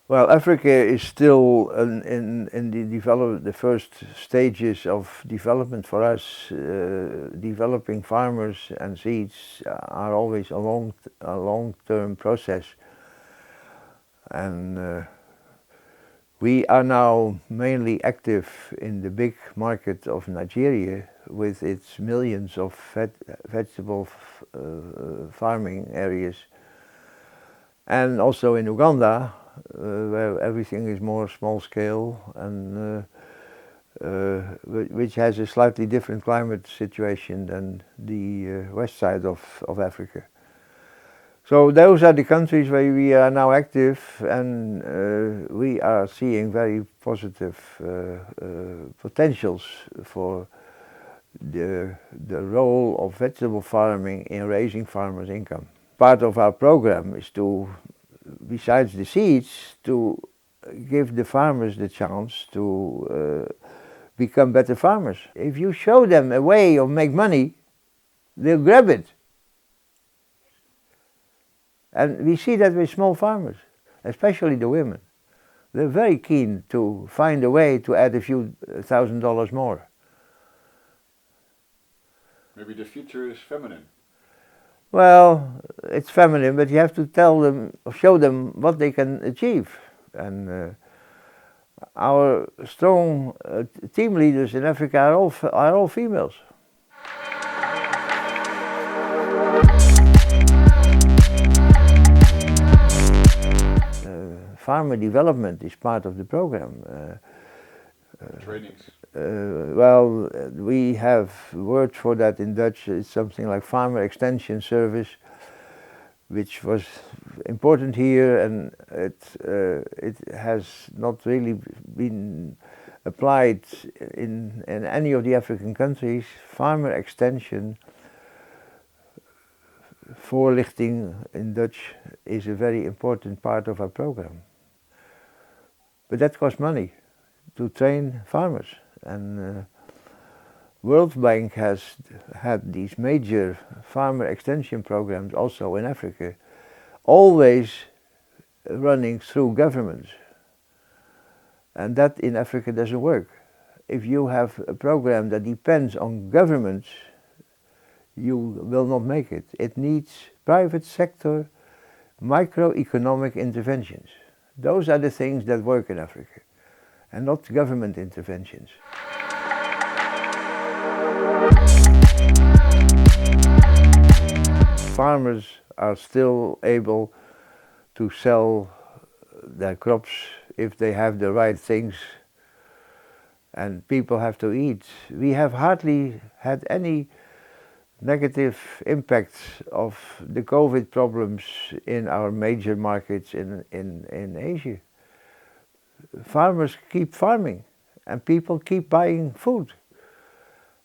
Well, Africa is still in the first stages of development for us. Developing farmers and seeds are always a long-term process. And we are now mainly active in the big market of Nigeria with its millions of vegetable farming areas, and also in Uganda, where everything is more small scale and which has a slightly different climate situation than the west side of Africa. So those are the countries where we are now active, and we are seeing very positive potentials for the role of vegetable farming in raising farmers' income. Part of our program is to, besides the seeds, to give the farmers the chance to become better farmers. If you show them a way of make money, they'll grab it. And we see that with small farmers, especially the women. They're very keen to find a way to add a few $1,000 more. Maybe the future is feminine. Well, it's feminine, but you have to tell them, show them what they can achieve. And our strong team leaders in Africa are all females. Farmer development is part of the program. Trainings. Well, we have words for that in Dutch. It's something like farmer extension service, which was important here, and it has not really been applied in any of the African countries. Farmer extension, voorlichting in Dutch, is a very important part of our program. But that costs money to train farmers, and World Bank has had these major farmer extension programs also in Africa, always running through governments, and that in Africa doesn't work. If you have a program that depends on governments, you will not make it. It needs private sector, microeconomic interventions. Those are the things that work in Africa, and not government interventions. farmers are still able to sell their crops if they have the right things, and people have to eat. We have hardly had any negative impacts of the COVID problems in our major markets in Asia. Farmers keep farming and people keep buying food,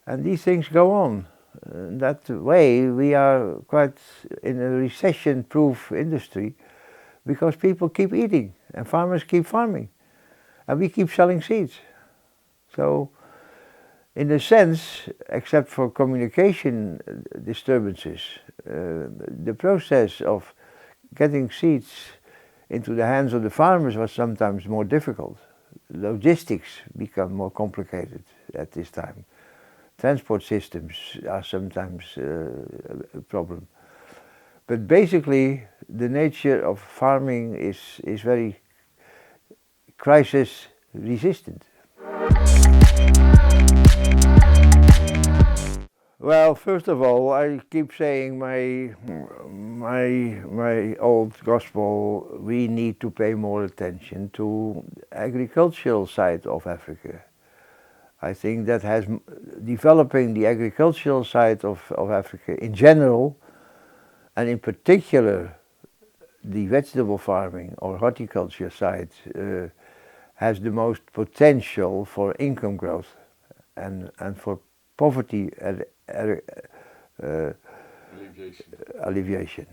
and these things go on. That way we are quite in a recession-proof industry because people keep eating and farmers keep farming and we keep selling seeds. So in a sense, except for communication disturbances, the process of getting seeds into the hands of the farmers was sometimes more difficult. Logistics become more complicated at this time. Transport systems are sometimes a problem. But basically, the nature of farming is very crisis resistant. Well, first of all, I keep saying my old gospel, we need to pay more attention to the agricultural side of Africa. I think that developing the agricultural side of Africa in general, and in particular the vegetable farming or horticulture side, has the most potential for income growth and for poverty alleviation.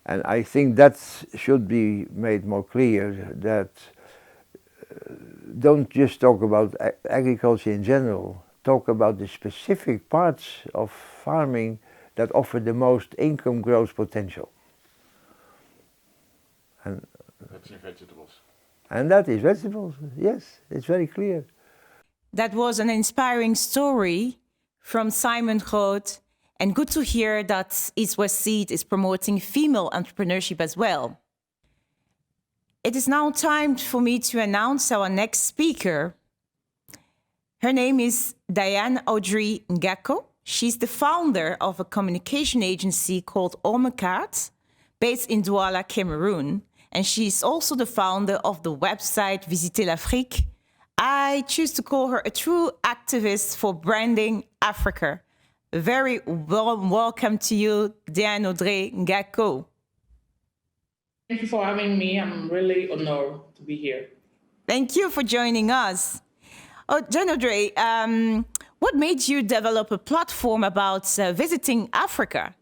And I think that should be made more clear, that don't just talk about agriculture in general, talk about the specific parts of farming that offer the most income growth potential. And that's in vegetables. And that is vegetables, yes, it's very clear. That was an inspiring story from Simon Groot, and good to hear that East West Seed is promoting female entrepreneurship as well. It is now time for me to announce our next speaker. Her name is Audrey Ngako. She's the founder of a communication agency called Omenkart, based in Douala, Cameroon. And she's also the founder of the website Visiter l'Afrique. I choose to call her a true activist for branding Africa. A very warm welcome to you, Audrey Ngako. Thank you for having me. I'm really honored to be here. Thank you for joining us. Oh, Audrey, what made you develop a platform about visiting Africa?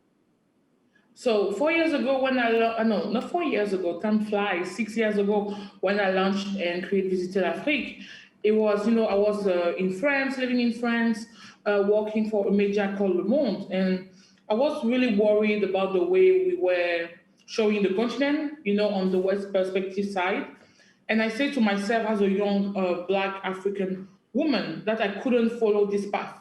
So 4 years ago when no, not 4 years ago, time flies, 6 years ago when I launched and created Visiter l'Afrique, it was, I was in France, living in France, working for a media called Le Monde. And I was really worried about the way we were showing the continent, on the West perspective side. And I said to myself as a young Black African woman that I couldn't follow this path.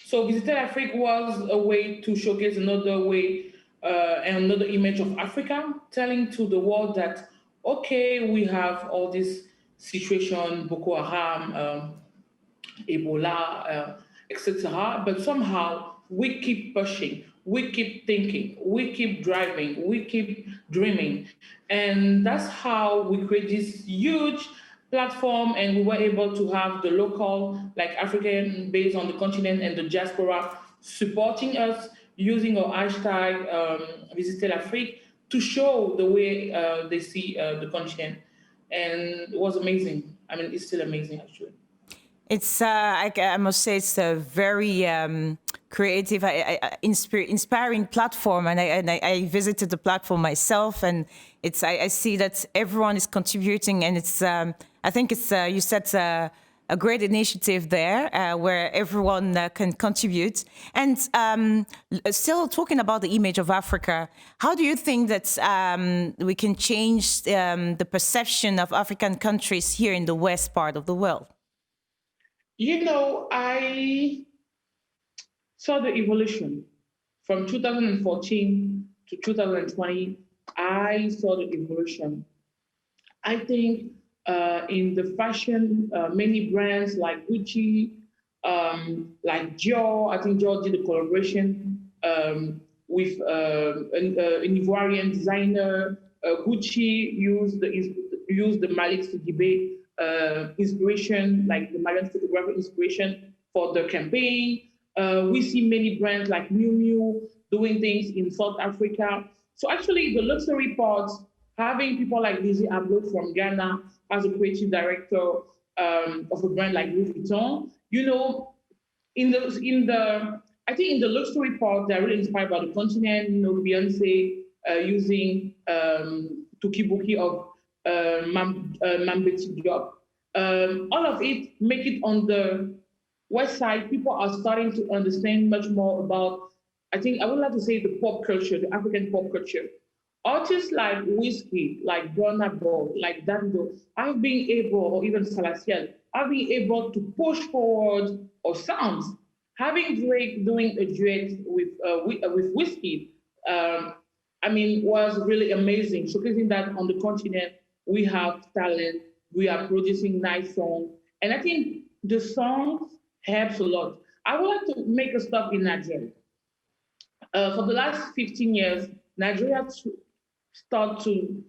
So Visiter l'Afrique was a way to showcase another way and another image of Africa, telling to the world that, okay, we have all this situation, Boko Haram, Ebola, etc. But somehow we keep pushing, we keep thinking, we keep driving, we keep dreaming. And that's how we create this huge platform, and we were able to have the local, like African based on the continent, and the diaspora supporting us using our hashtag Visiter l'Afrique to show the way they see the continent. And it was amazing. I mean, it's still amazing, actually. It's, I must say, it's a very creative, inspiring platform. And I visited the platform myself, and it's, I see that everyone is contributing, and it's, I think it's, you said, a great initiative there where everyone can contribute. And still talking about the image of Africa, how do you think that we can change the perception of African countries here in the West part of the world? I saw the evolution from 2014 to 2020. I saw the evolution. I think in the fashion, many brands like Gucci, like Dior, I think Dior did a collaboration with an Ivorian designer. Gucci used the Malik Sidibé inspiration, like the Malian photographer inspiration for the campaign. We see many brands like Miu Miu doing things in South Africa. So actually, the luxury part, having people like Lizzie Abloh from Ghana as a creative director of a brand like Louis Vuitton, you know, I think in the luxury part, they're really inspired by the continent. You know, Beyonce using Tukibuki of Mambeti Job. All of it make it on the west side. People are starting to understand much more about, I think I would like to say, the pop culture, the African pop culture. Artists like Whiskey, like Burna Boy, like Dando, have been able, or even Salasiel, have been able to push forward our sounds. Having Drake doing a duet with Whiskey, I mean, was really amazing, showcasing that on the continent we have talent, we are producing nice songs, and I think the songs helps a lot. I would like to make a stop in Nigeria. For the last 15 years, Nigeria start to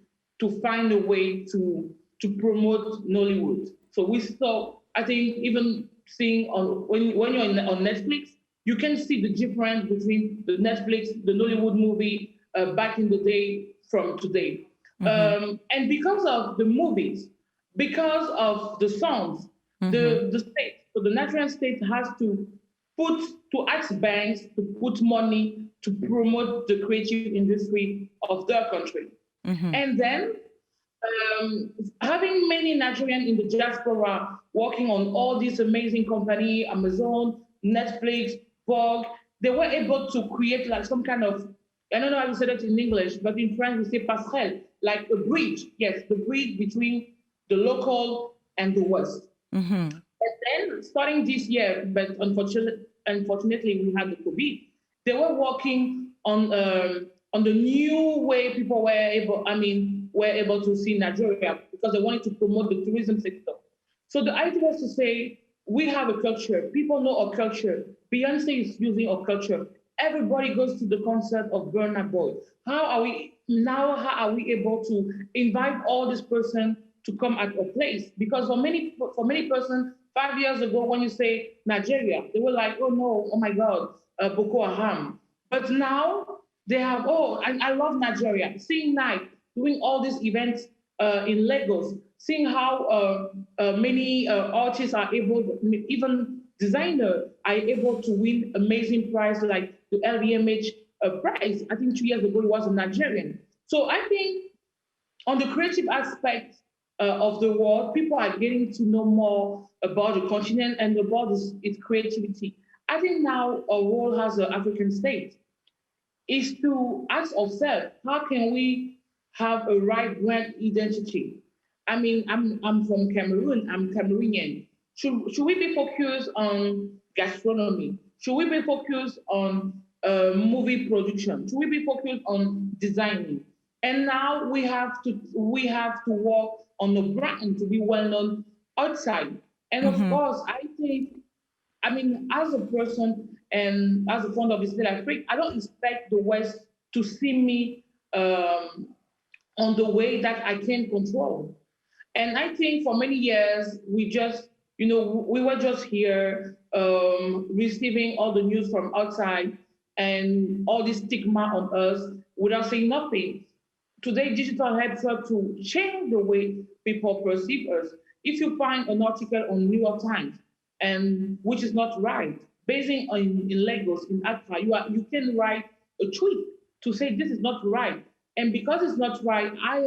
find a way to promote Nollywood. So we saw, I think, even seeing when you're on Netflix, you can see the difference between the Netflix, the Nollywood movie back in the day from today. Mm-hmm. And because of the movies, because of the songs, mm-hmm. the state, so the Nigerian state has to ask banks to put money to promote the creative industry of their country. Mm-hmm. And then having many Nigerians in the diaspora working on all these amazing companies, Amazon, Netflix, Vogue, they were able to create like some kind of, I don't know how to say that in English, but in French we say passerelle, like a bridge, yes, the bridge between the local and the West. Mm-hmm. And then starting this year, but unfortunately we had the COVID, they were working on the new way people were able to see Nigeria because they wanted to promote the tourism sector. So the idea was to say, we have a culture, people know our culture, Beyonce is using our culture, everybody goes to the concert of Burna Boy. How are we able to invite all this person to come at our place? Because for many persons, 5 years ago, when you say Nigeria, they were like, oh no, oh my God, Boko Haram. But now they have, and I love Nigeria, seeing Nike doing all these events in Lagos, seeing how many artists are able, even designers are able to win amazing prize like the LVMH prize. I think 2 years ago it was a Nigerian. So I think on the creative aspect of the world, people are getting to know more about the continent and about its creativity. I think now our role as an African state is to ask ourselves, how can we have a right brand identity? I mean, I'm from Cameroon, I'm Cameroonian. Should we be focused on gastronomy? Should we be focused on movie production? Should we be focused on designing? And now we have to work on the brand to be well known outside. And mm-hmm. of course, I mean, as a person and as a founder of the State Afrique, I don't expect the West to see me on the way that I can control. And I think for many years, we were just here receiving all the news from outside and all this stigma on us without saying nothing. Today, digital helps us to change the way people perceive us. If you find an article on New York Times, and which is not right, based in Lagos, in Accra, you can write a tweet to say this is not right. And because it's not right, I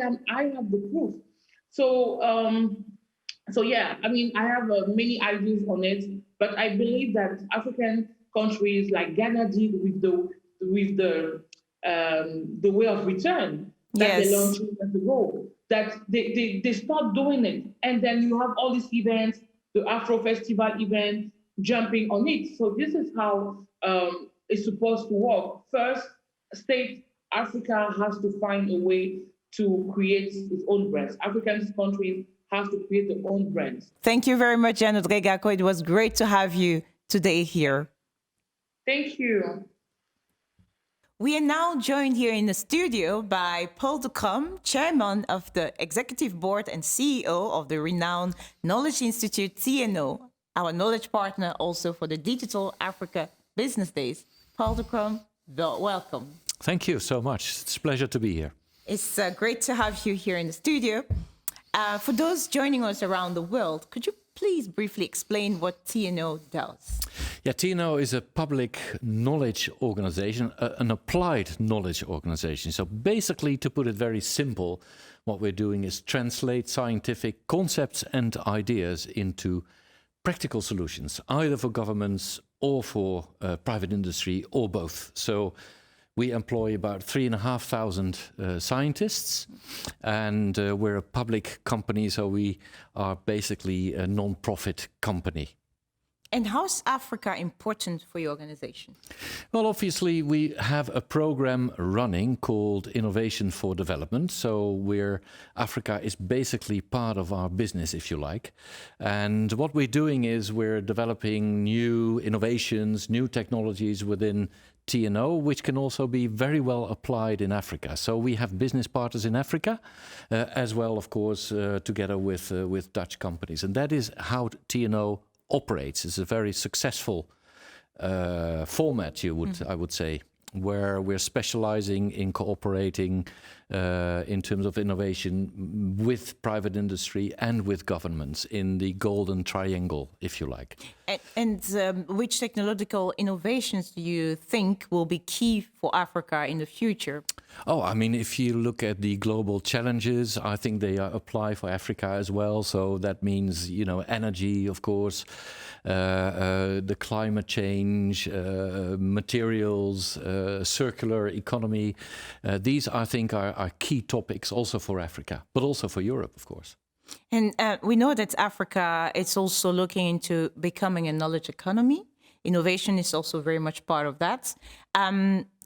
have the proof. So yeah, I mean, I have many ideas on it, but I believe that African countries like Ghana did with the way of return that yes. they launched years ago, that they start doing it, and then you have all these events, the Afro Festival event, jumping on it. So this is how it's supposed to work. First, state Africa has to find a way to create its own brands. African countries have to create their own brands. Thank you very much, Audrey Ngako. It was great to have you today here. Thank you. We are now joined here in the studio by Paul de Krom, Chairman of the Executive Board and CEO of the renowned Knowledge Institute TNO, our knowledge partner also for the Digital Africa Business Days. Paul de Krom, welcome. Thank you so much. It's a pleasure to be here. It's great to have you here in the studio. For those joining us around the world, could you please briefly explain what TNO does? Yeah, TNO is a public knowledge organization, an applied knowledge organization. So basically, to put it very simple, what we're doing is translate scientific concepts and ideas into practical solutions, either for governments or for private industry or both. So we employ about 3,500 scientists, and we're a public company, so we are basically a non-profit company. And how is Africa important for your organization? Well, obviously, we have a program running called Innovation for Development. So Africa is basically part of our business, if you like. And what we're doing is we're developing new innovations, new technologies within TNO, which can also be very well applied in Africa. So we have business partners in Africa, as well, of course, together with Dutch companies. And that is how TNO operates. It's a very successful format, I would say, where we're specializing in cooperating in terms of innovation with private industry and with governments in the golden triangle, if you like. And which technological innovations do you think will be key for Africa in the future? Oh, I mean, if you look at the global challenges, I think they apply for Africa as well. So that means, energy, of course, the climate change, materials, circular economy. These, I think, are key topics also for Africa, but also for Europe, of course. And we know that Africa is also looking into becoming a knowledge economy. Innovation is also very much part of that.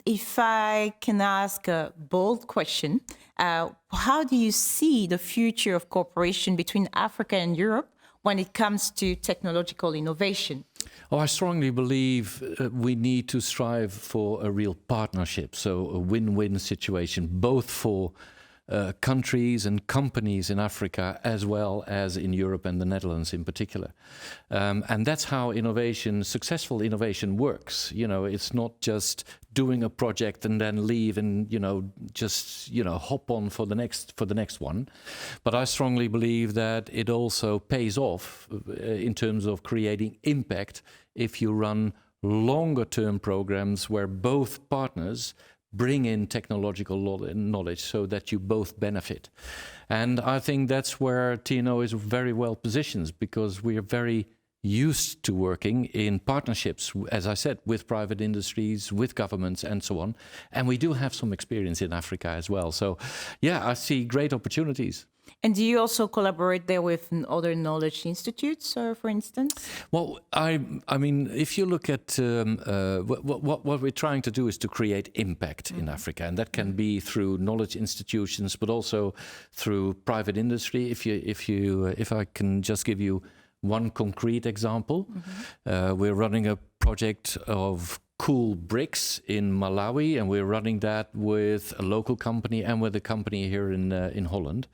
If I can ask a bold question, how do you see the future of cooperation between Africa and Europe when it comes to technological innovation? Oh, I strongly believe we need to strive for a real partnership, so a win-win situation, both for countries and companies in Africa as well as in Europe and the Netherlands in particular. And that's how successful innovation works. It's not just doing a project and then leave and just hop on for the next one. But I strongly believe that it also pays off in terms of creating impact if you run longer term programs where both partners bring in technological knowledge so that you both benefit. And I think that's where TNO is very well positioned, because we are very used to working in partnerships, as I said, with private industries, with governments and so on. And we do have some experience in Africa as well. So yeah, I see great opportunities. And do you also collaborate there with other knowledge institutes, for instance? Well, I mean, if you look at what we're trying to do is to create impact in Africa, and that can be through knowledge institutions, but also through private industry. If I can just give you one concrete example, we're running a project of cool bricks in Malawi, and we're running that with a local company and with a company here in Holland.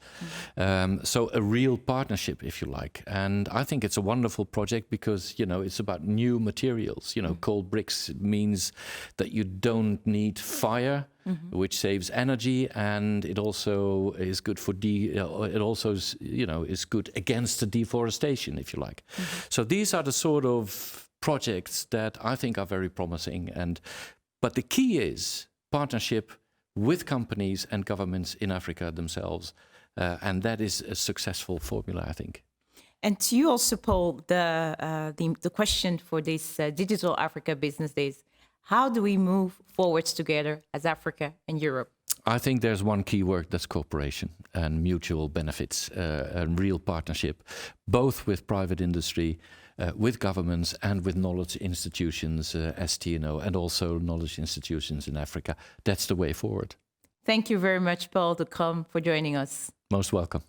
So a real partnership, if you like. And I think it's a wonderful project because, it's about new materials. Cold bricks means that you don't need fire, which saves energy, and it also is good for is good against the deforestation, if you like. So these are the sort of projects that I think are very promising. But the key is partnership with companies and governments in Africa themselves. And that is a successful formula, I think. And to you also, Paul, the question for this Digital Africa Business Days, how do we move forwards together as Africa and Europe? I think there's one key word, that's cooperation and mutual benefits, and real partnership, both with private industry, with governments and with knowledge institutions, as TNO, and also knowledge institutions in Africa. That's the way forward. Thank you very much, Paul de Krom, for joining us. Most welcome.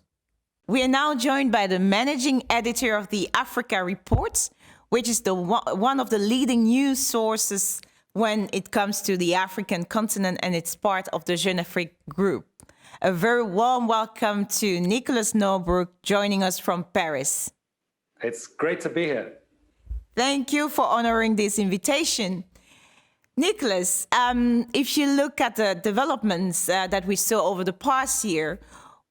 We are now joined by the managing editor of the Africa Report, which is one of the leading news sources when it comes to the African continent and it's part of the Jeune Afrique group. A very warm welcome to Nicolas Norbrook joining us from Paris. It's great to be here. Thank you for honoring this invitation. Nicolas, if you look at the developments that we saw over the past year,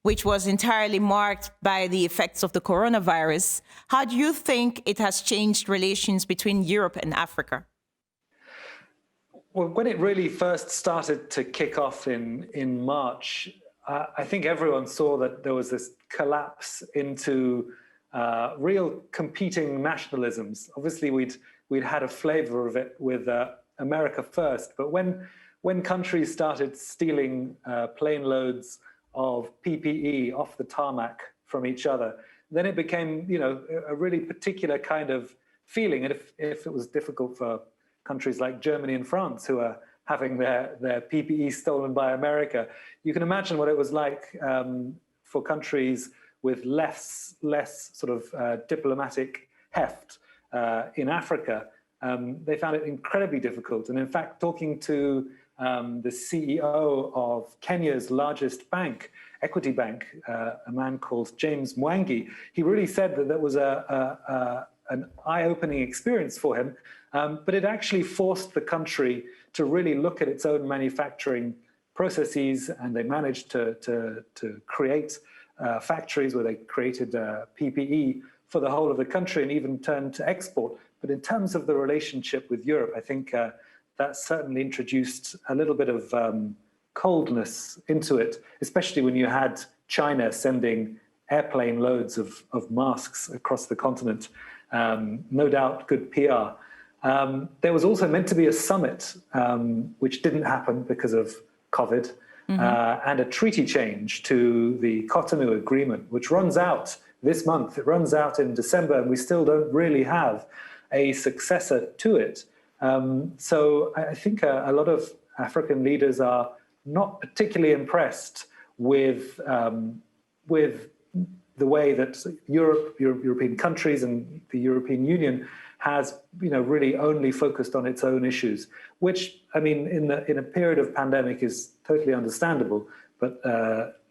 which was entirely marked by the effects of the coronavirus, how do you think it has changed relations between Europe and Africa? Well, when it really first started to kick off in March, I think everyone saw that there was this collapse into real competing nationalisms. Obviously, we'd had a flavor of it with America first, but when countries started stealing plane loads of PPE off the tarmac from each other, then it became, a really particular kind of feeling. And if it was difficult for countries like Germany and France, who are having their PPE stolen by America, you can imagine what it was like for countries with less sort of diplomatic heft in Africa. They found it incredibly difficult. And in fact, talking to the CEO of Kenya's largest bank, Equity Bank, a man called James Mwangi, he really said that was an eye-opening experience for him, but it actually forced the country to really look at its own manufacturing processes, and they managed to create factories where they created PPE for the whole of the country and even turned to export. But in terms of the relationship with Europe, I think that certainly introduced a little bit of coldness into it, especially when you had China sending airplane loads of masks across the continent. No doubt good PR. There was also meant to be a summit, which didn't happen because of COVID, and a treaty change to the Cotonou Agreement, which runs out this month. It runs out in December, and we still don't really have a successor to it. So I think a lot of African leaders are not particularly impressed with the way that European countries and the European Union has, really only focused on its own issues, which, I mean, in a period of pandemic is totally understandable, but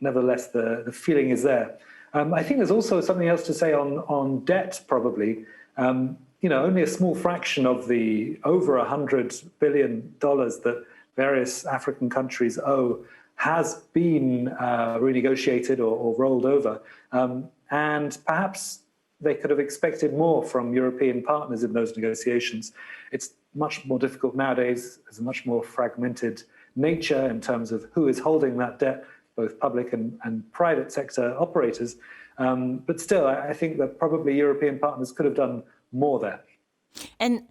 nevertheless, the feeling is there. I think there's also something else to say on debt, probably. Only a small fraction of the over $100 billion that various African countries owe has been renegotiated or rolled over. And perhaps they could have expected more from European partners in those negotiations. It's much more difficult nowadays. There's a much more fragmented nature in terms of who is holding that debt, both public and private sector operators. But still, I think that probably European partners could have done more there. And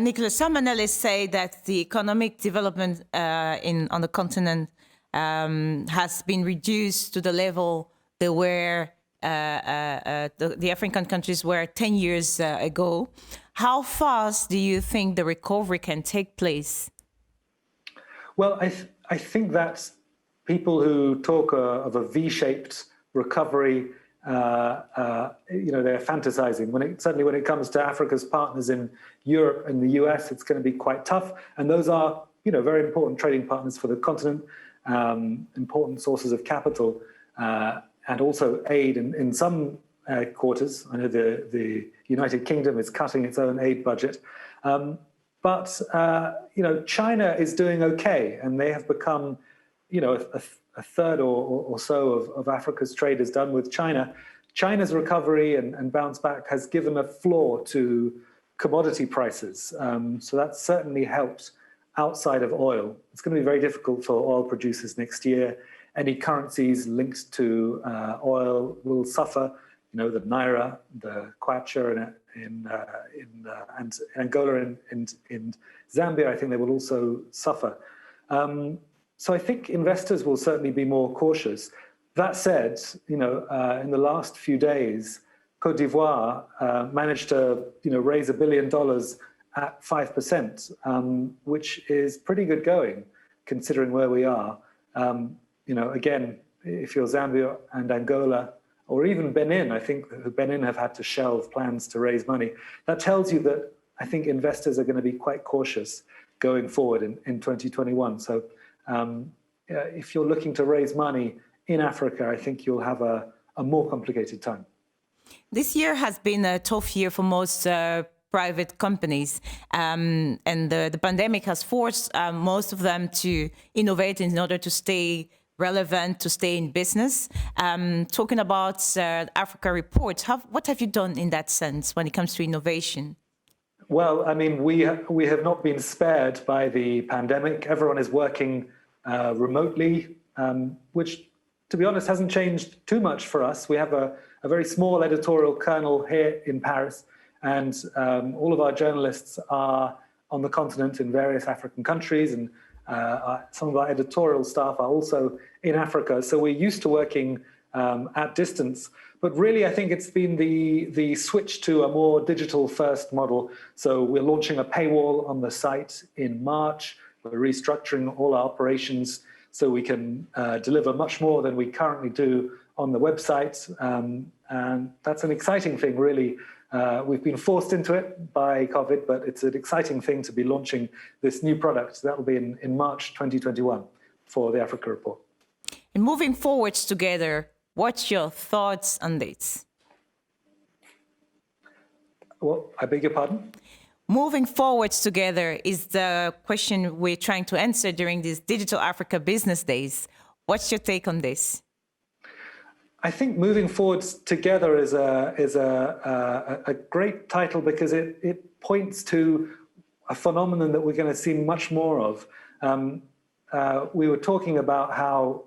Nicolas, some analysts say that the economic development on the continent has been reduced to the level they were the African countries were 10 years ago. How fast do you think the recovery can take place? Well, I think that people who talk of a V-shaped recovery, they're fantasizing. Certainly when it comes to Africa's partners in Europe and the US, it's going to be quite tough. And those are, very important trading partners for the continent, important sources of capital, and also aid in some quarters. I know the United Kingdom is cutting its own aid budget. But China is doing okay, and they have become, a third or so of Africa's trade is done with China. China's recovery and bounce back has given a floor to commodity prices. So that certainly helped outside of oil. It's going to be very difficult for oil producers next year. Any currencies linked to oil will suffer. The Naira, the Kwacha in Angola and in Zambia, I think they will also suffer. So I think investors will certainly be more cautious. That said, in the last few days, Côte d'Ivoire managed to, raise $1 billion at 5%, which is pretty good going, considering where we are. Again, if you're Zambia and Angola, or even Benin, I think Benin have had to shelve plans to raise money. That tells you that I think investors are going to be quite cautious. going forward in 2021. So if you're looking to raise money in Africa, I think you'll have a more complicated time. This year has been a tough year for most private companies, and the pandemic has forced most of them to innovate in order to stay relevant, to stay in business. Talking about Africa Report, what have you done in that sense when it comes to innovation? Well, I mean, we have not been spared by the pandemic. Everyone is working remotely, which, to be honest, hasn't changed too much for us. We have a very small editorial kernel here in Paris, and all of our journalists are on the continent in various African countries, and some of our editorial staff are also in Africa. So we're used to working at distance. But really, I think it's been the switch to a more digital-first model. So we're launching a paywall on the site in March. We're restructuring all our operations so we can deliver much more than we currently do on the website. And that's an exciting thing, really. We've been forced into it by COVID, but it's an exciting thing to be launching this new product. That will be in March 2021 for the Africa Report. And moving forwards together, what's your thoughts on this? Well, I beg your pardon? Moving forwards together is the question we're trying to answer during these Digital Africa Business Days. What's your take on this? I think moving forwards together is a great title because it points to a phenomenon that we're going to see much more of. We were talking about how,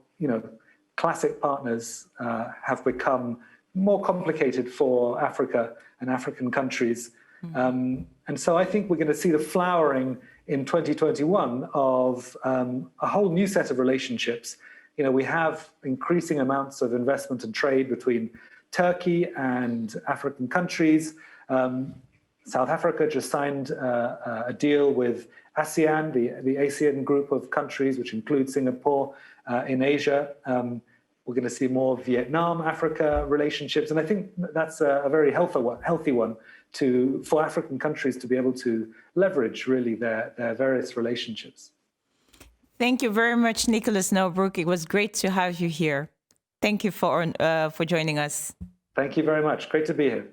classic partners have become more complicated for Africa and African countries. And so I think we're going to see the flowering in 2021 of a whole new set of relationships. We have increasing amounts of investment and trade between Turkey and African countries. South Africa just signed a deal with ASEAN, the ASEAN group of countries, which includes Singapore in Asia. We're going to see more Vietnam-Africa relationships. And I think that's a very healthy one for African countries to be able to leverage, really, their various relationships. Thank you very much, Nicholas Norbrook. It was great to have you here. Thank you for joining us. Thank you very much. Great to be here.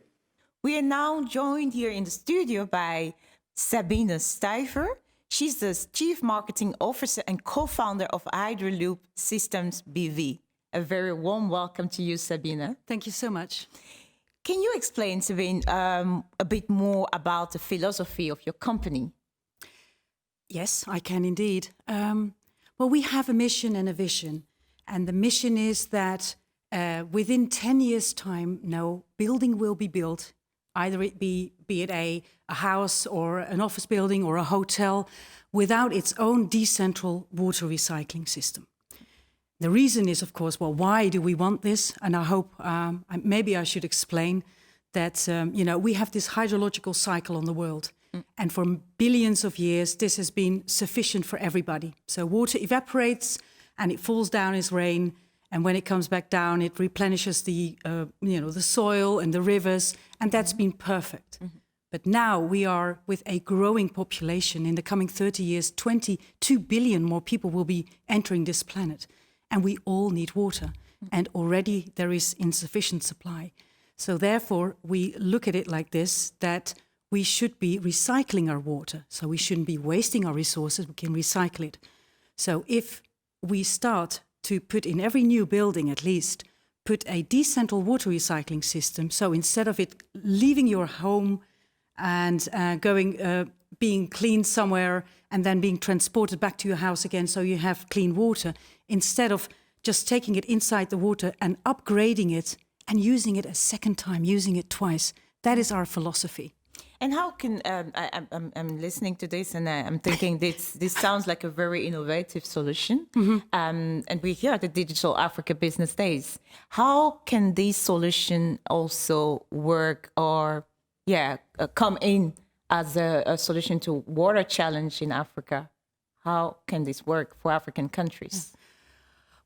We are now joined here in the studio by Sabine Stuiver. She's the Chief Marketing Officer and co-founder of Hydraloop Systems BV. A very warm welcome to you, Sabine. Thank you so much. Can you explain, Sabine, a bit more about the philosophy of your company? Yes, I can indeed. Well, we have a mission and a vision. And the mission is that within 10 years' time, no building will be built, either it be it a house or an office building or a hotel, without its own decentral water recycling system. The reason is, of course, well, why do we want this? And I hope maybe I should explain that, we have this hydrological cycle on the world. And for billions of years, this has been sufficient for everybody. So water evaporates and it falls down as rain. And when it comes back down, it replenishes the soil and the rivers. And that's been perfect. Mm-hmm. But now we are with a growing population. In the coming 30 years, 22 billion more people will be entering this planet. And we all need water. Mm-hmm. And already there is insufficient supply. So therefore, we look at it like this, that we should be recycling our water. So we shouldn't be wasting our resources, we can recycle it. So if we start to put in every new building at least, put a decentral water recycling system, so instead of it leaving your home and being cleaned somewhere and then being transported back to your house again so you have clean water, instead of just taking it inside the water and upgrading it and using it a second time, using it twice, that is our philosophy. And how can I'm listening to this and I'm thinking this sounds like a very innovative solution. Mm-hmm. And we're here at the Digital Africa Business Days. How can this solution also work or come in as a solution to water challenge in Africa? How can this work for African countries?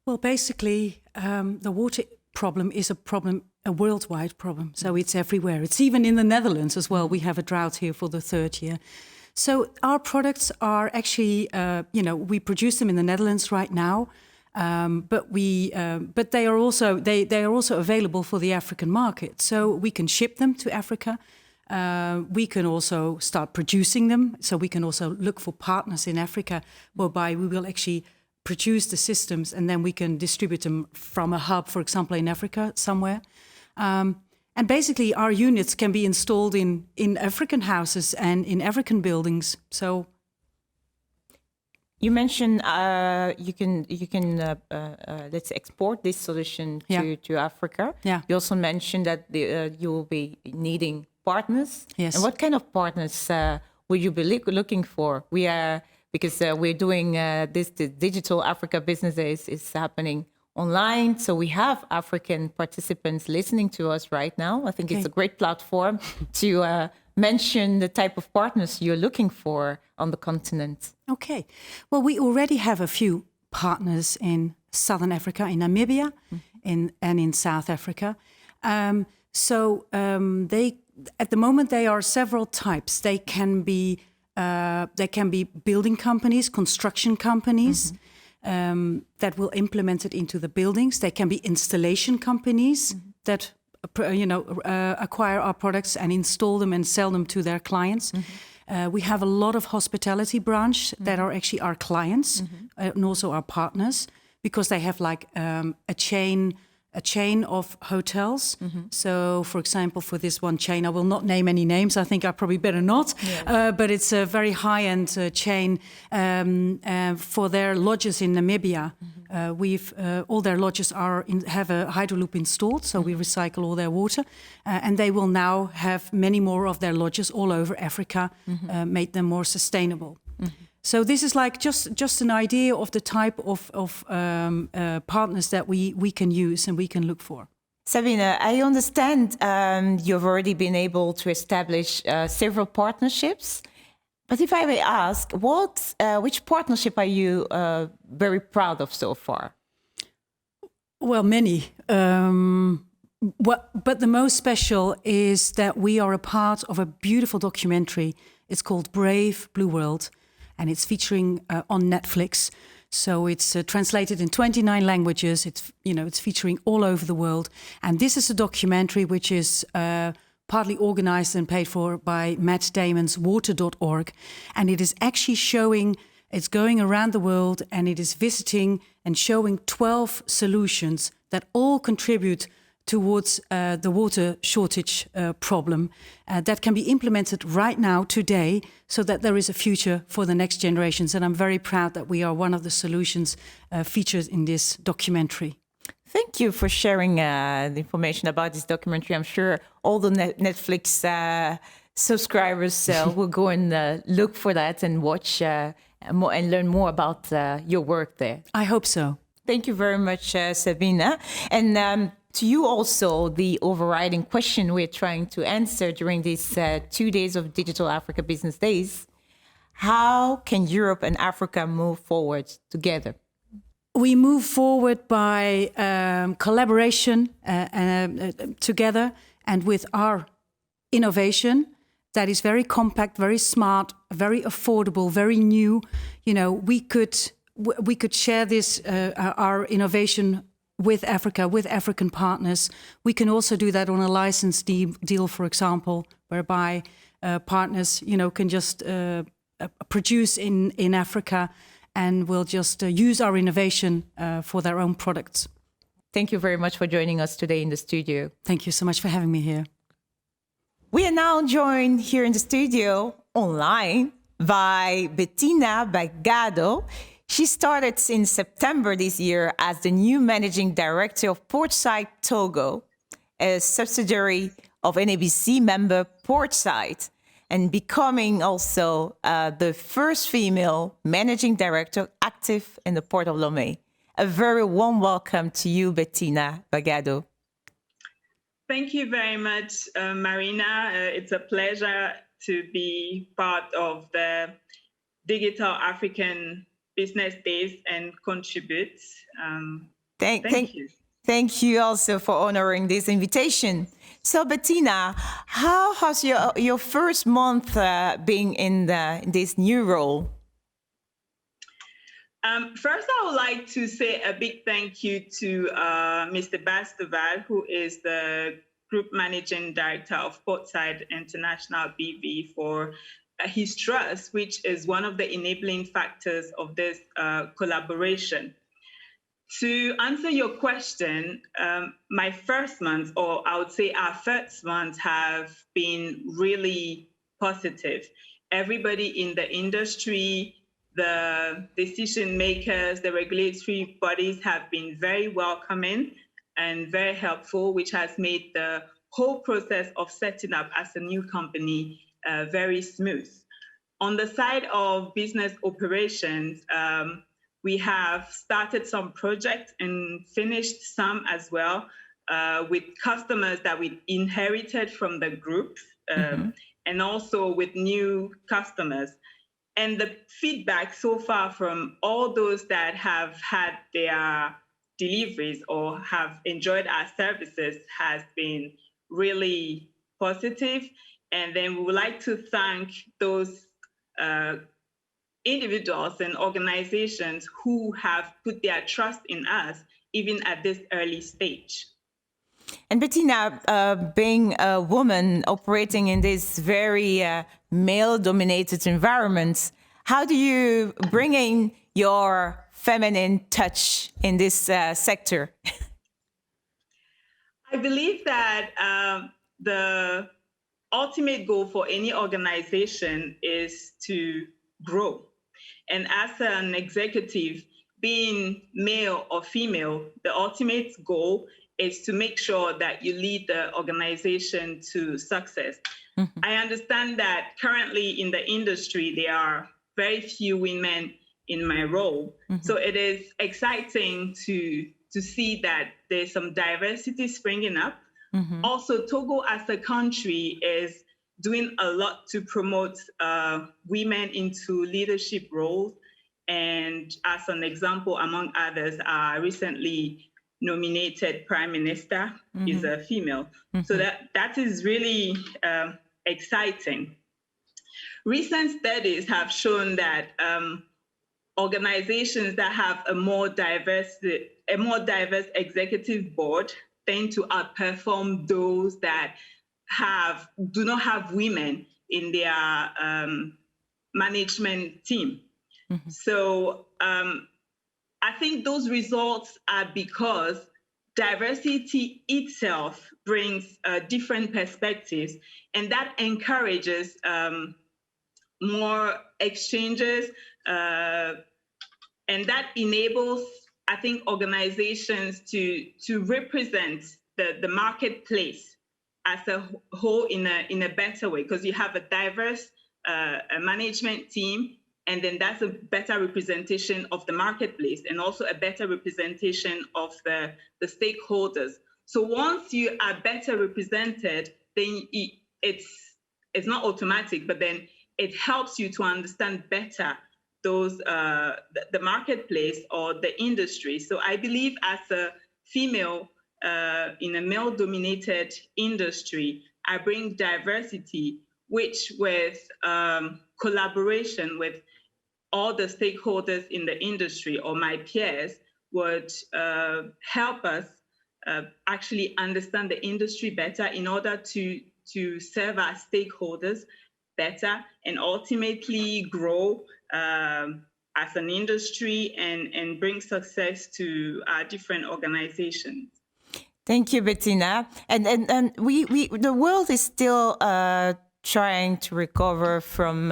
Well, basically, the water problem is a worldwide problem. So it's everywhere. It's even in the Netherlands as well. We have a drought here for the third year. So our products are actually, we produce them in the Netherlands right now, but they are also available for the African market. So we can ship them to Africa. We can also start producing them. So we can also look for partners in Africa, whereby we will actually produce the systems and then we can distribute them from a hub, for example, in Africa somewhere. And basically, our units can be installed in African houses and in African buildings. So, you mentioned you can let's export this solution to Africa. Yeah. You also mentioned that you will be needing partners. Yes. And what kind of partners would you be looking for? We're doing the Digital Africa Business Days is happening online. So we have African participants listening to us right now. I think it's a great platform to mention the type of partners you're looking for on the continent. Okay. Well, we already have a few partners in Southern Africa, in Namibia, and in South Africa. At the moment, they are several types. They can be building companies, construction companies, that will implement it into the buildings. They can be installation companies that acquire our products and install them and sell them to their clients. We have a lot of hospitality branch that are actually our clients and also our partners, because they have like a chain of hotels. So, for example, for this one chain, I will not name any names. I think I probably better not. But it's a very high-end chain for their lodges in Namibia. All their lodges have a Hydraloop installed, so we recycle all their water, and they will now have many more of their lodges all over Africa, make them more sustainable. So this is like just an idea of the type of partners that we can use and we can look for. Sabine, I understand you've already been able to establish several partnerships. But if I may ask, which partnership are you very proud of so far? Well, many. But the most special is that we are a part of a beautiful documentary. It's called Brave Blue World, and it's featuring on Netflix. So it's translated in 29 languages. It's featuring all over the world. And this is a documentary which is partly organized and paid for by Matt Damon's water.org. And it is actually it's going around the world, and it is visiting and showing 12 solutions that all contribute towards the water shortage problem that can be implemented right now, today, so that there is a future for the next generations. And I'm very proud that we are one of the solutions featured in this documentary. Thank you for sharing the information about this documentary. I'm sure all the Netflix subscribers will go and look for that and watch more and learn more about your work there. I hope so. Thank you very much, Sabine. And to you also, the overriding question we're trying to answer during these 2 days of Digital Africa Business Days: how can Europe and Africa move forward together? We move forward by collaboration together, and with our innovation that is very compact, very smart, very affordable, very new. We could share this our innovation with Africa, with African partners. We can also do that on a license deal, for example, whereby partners, can just produce in Africa and will just use our innovation for their own products. Thank you very much for joining us today in the studio. Thank you so much for having me here. We are now joined here in the studio online by Betina Gbagado. She started in September this year as the new managing director of Portside, Togo, a subsidiary of NABC member Portside, and becoming also the first female managing director active in the Port of Lomé. A very warm welcome to you, Betina Gbagado. Thank you very much, Marina. It's a pleasure to be part of the Digital African Business Days and contribute. Thank you. Thank you also for honoring this invitation. So, Betina, how has your first month been in this new role? First, I would like to say a big thank you to Mr. Bastoval, who is the Group Managing Director of Portside International BV, for his trust, which is one of the enabling factors of this collaboration. To answer your question, my first month, or I would say our first month, have been really positive. Everybody in the industry, the decision makers, the regulatory bodies have been very welcoming and very helpful, which has made the whole process of setting up as a new company very smooth. On the side of business operations, we have started some projects and finished some as well with customers that we inherited from the group, and also with new customers. And the feedback so far from all those that have had their deliveries or have enjoyed our services has been really positive. And then we would like to thank those individuals and organizations who have put their trust in us, even at this early stage. And Betina, being a woman operating in this very male-dominated environment, how do you bring in your feminine touch in this sector? I believe that the ultimate goal for any organization is to grow. And as an executive, being male or female, the ultimate goal is to make sure that you lead the organization to success. Mm-hmm. I understand that currently in the industry, there are very few women in my role. Mm-hmm. So it is exciting to see that there's some diversity springing up. Mm-hmm. Also, Togo as a country is doing a lot to promote women into leadership roles. And as an example, among others, our recently nominated Prime Minister is a female. So that is really exciting. Recent studies have shown that organizations that have a more diverse executive board tend to outperform those that do not have women in their management team. Mm-hmm. So I think those results are because diversity itself brings different perspectives, and that encourages more exchanges, and that enables, I think, organizations to represent the marketplace as a whole in a better way, because you have a diverse management team, and then that's a better representation of the marketplace and also a better representation of the stakeholders. So once you are better represented, then it's not automatic, but then it helps you to understand better those the marketplace or the industry. So I believe as a female in a male-dominated industry, I bring diversity, which with collaboration with all the stakeholders in the industry or my peers would help us actually understand the industry better in order to serve our stakeholders better and ultimately grow as an industry and bring success to our different organizations. Thank you, Betina. And we the world is still trying to recover from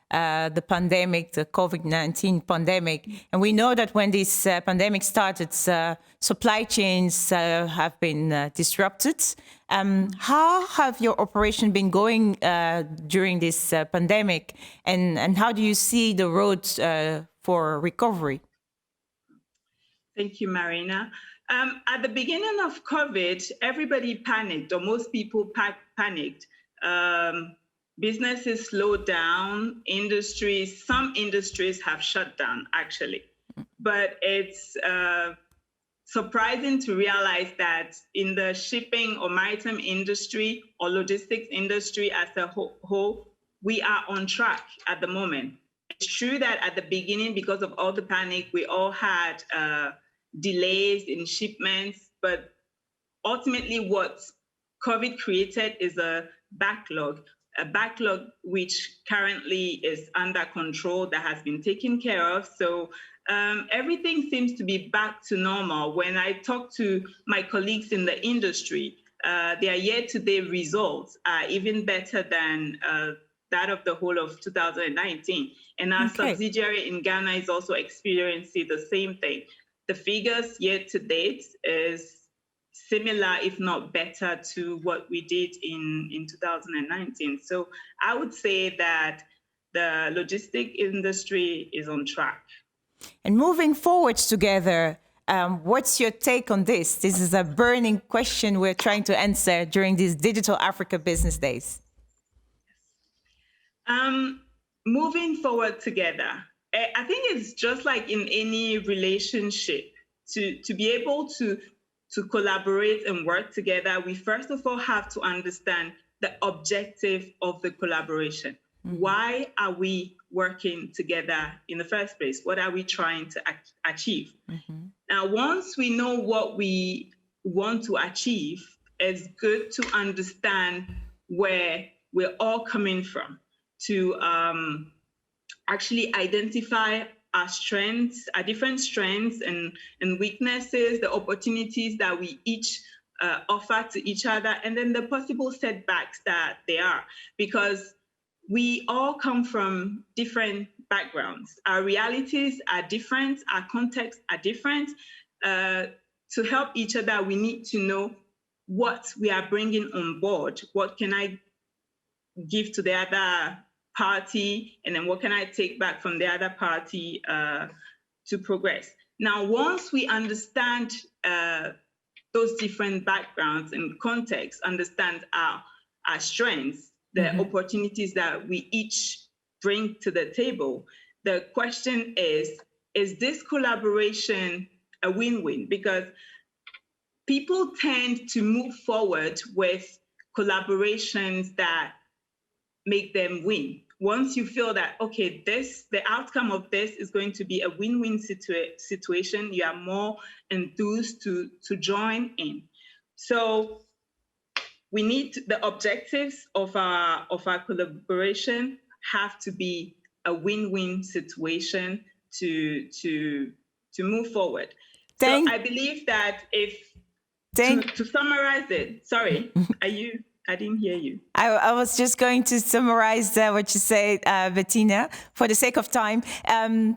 the pandemic, the COVID-19 pandemic. And we know that when this pandemic started, supply chains have been disrupted. How have your operation been going during this pandemic? And how do you see the road for recovery? Thank you, Marina. At the beginning of COVID, everybody panicked, or most people panicked. Businesses slowed down, some industries have shut down, actually. But it's surprising to realize that in the shipping or maritime industry or logistics industry as a whole, we are on track at the moment. It's true that at the beginning, because of all the panic, we all had delays in shipments, but ultimately what COVID created is a backlog which currently is under control, that has been taken care of. So everything seems to be back to normal. When I talk to my colleagues in the industry, their year-to-date results are even better than that of the whole of 2019. And our subsidiary in Ghana is also experiencing the same thing. The figures year-to-date is similar, if not better, to what we did in 2019. So I would say that the logistic industry is on track. And moving forward together, what's your take on this? This is a burning question we're trying to answer during these Digital Africa Business Days. Moving forward together, I think it's just like in any relationship, to be able to collaborate and work together, we first of all have to understand the objective of the collaboration. Mm-hmm. Why are we working together in the first place? What are we trying to achieve? Mm-hmm. Now, once we know what we want to achieve, it's good to understand where we're all coming from, to actually identify our strengths, our different strengths and weaknesses, the opportunities that we each offer to each other, and then the possible setbacks that they are. Because we all come from different backgrounds. Our realities are different, our contexts are different. To help each other, we need to know what we are bringing on board. What can I give to the other party, and then what can I take back from the other party to progress? Now, once we understand those different backgrounds and contexts, understand our strengths, the opportunities that we each bring to the table, the question is this collaboration a win-win? Because people tend to move forward with collaborations that make them win. Once you feel that, okay, the outcome of this is going to be a win-win situation, you are more enthused to join in. So we need the objectives of our collaboration have to be a win-win situation to move forward. So I believe that to summarize it, sorry, I didn't hear you. I was just going to summarize what you said, Betina, for the sake of time.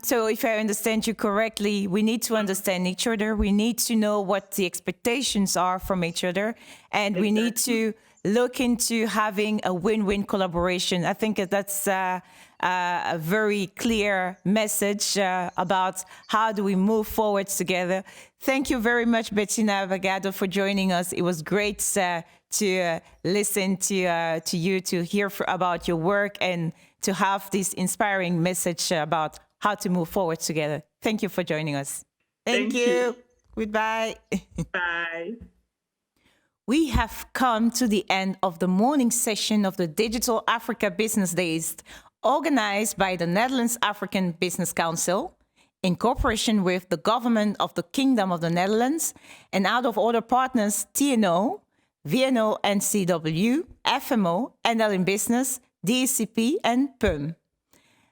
So if I understand you correctly, we need to understand each other. We need to know what the expectations are from each other. And we need to look into having a win-win collaboration. I think that's a very clear message about how do we move forward together. Thank you very much, Betina Gbagado, for joining us. It was great to listen to you, to hear about your work, and to have this inspiring message about how to move forward together. Thank you for joining us. Thank you. Goodbye. Bye. We have come to the end of the morning session of the Digital Africa Business Days, organized by the Netherlands African Business Council, in cooperation with the government of the Kingdom of the Netherlands, and out of other partners TNO, VNO NCW, FMO, NL in Business, DCP, and PUM.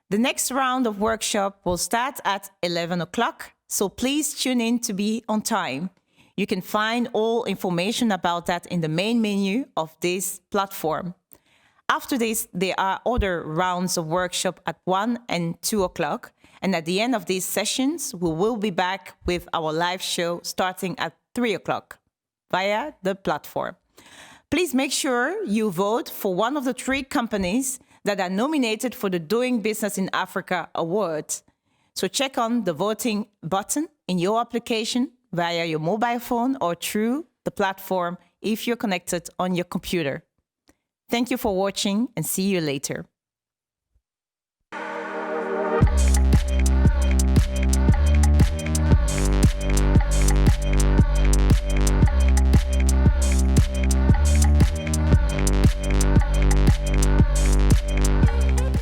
The next round of workshop will start at 11 o'clock, so please tune in to be on time. You can find all information about that in the main menu of this platform. After this, there are other rounds of workshop at 1 and 2 o'clock. And at the end of these sessions, we will be back with our live show starting at 3 o'clock via the platform. Please make sure you vote for one of the 3 companies that are nominated for the Doing Business in Africa Award. So check on the voting button in your application via your mobile phone or through the platform if you're connected on your computer. Thank you for watching and see you later.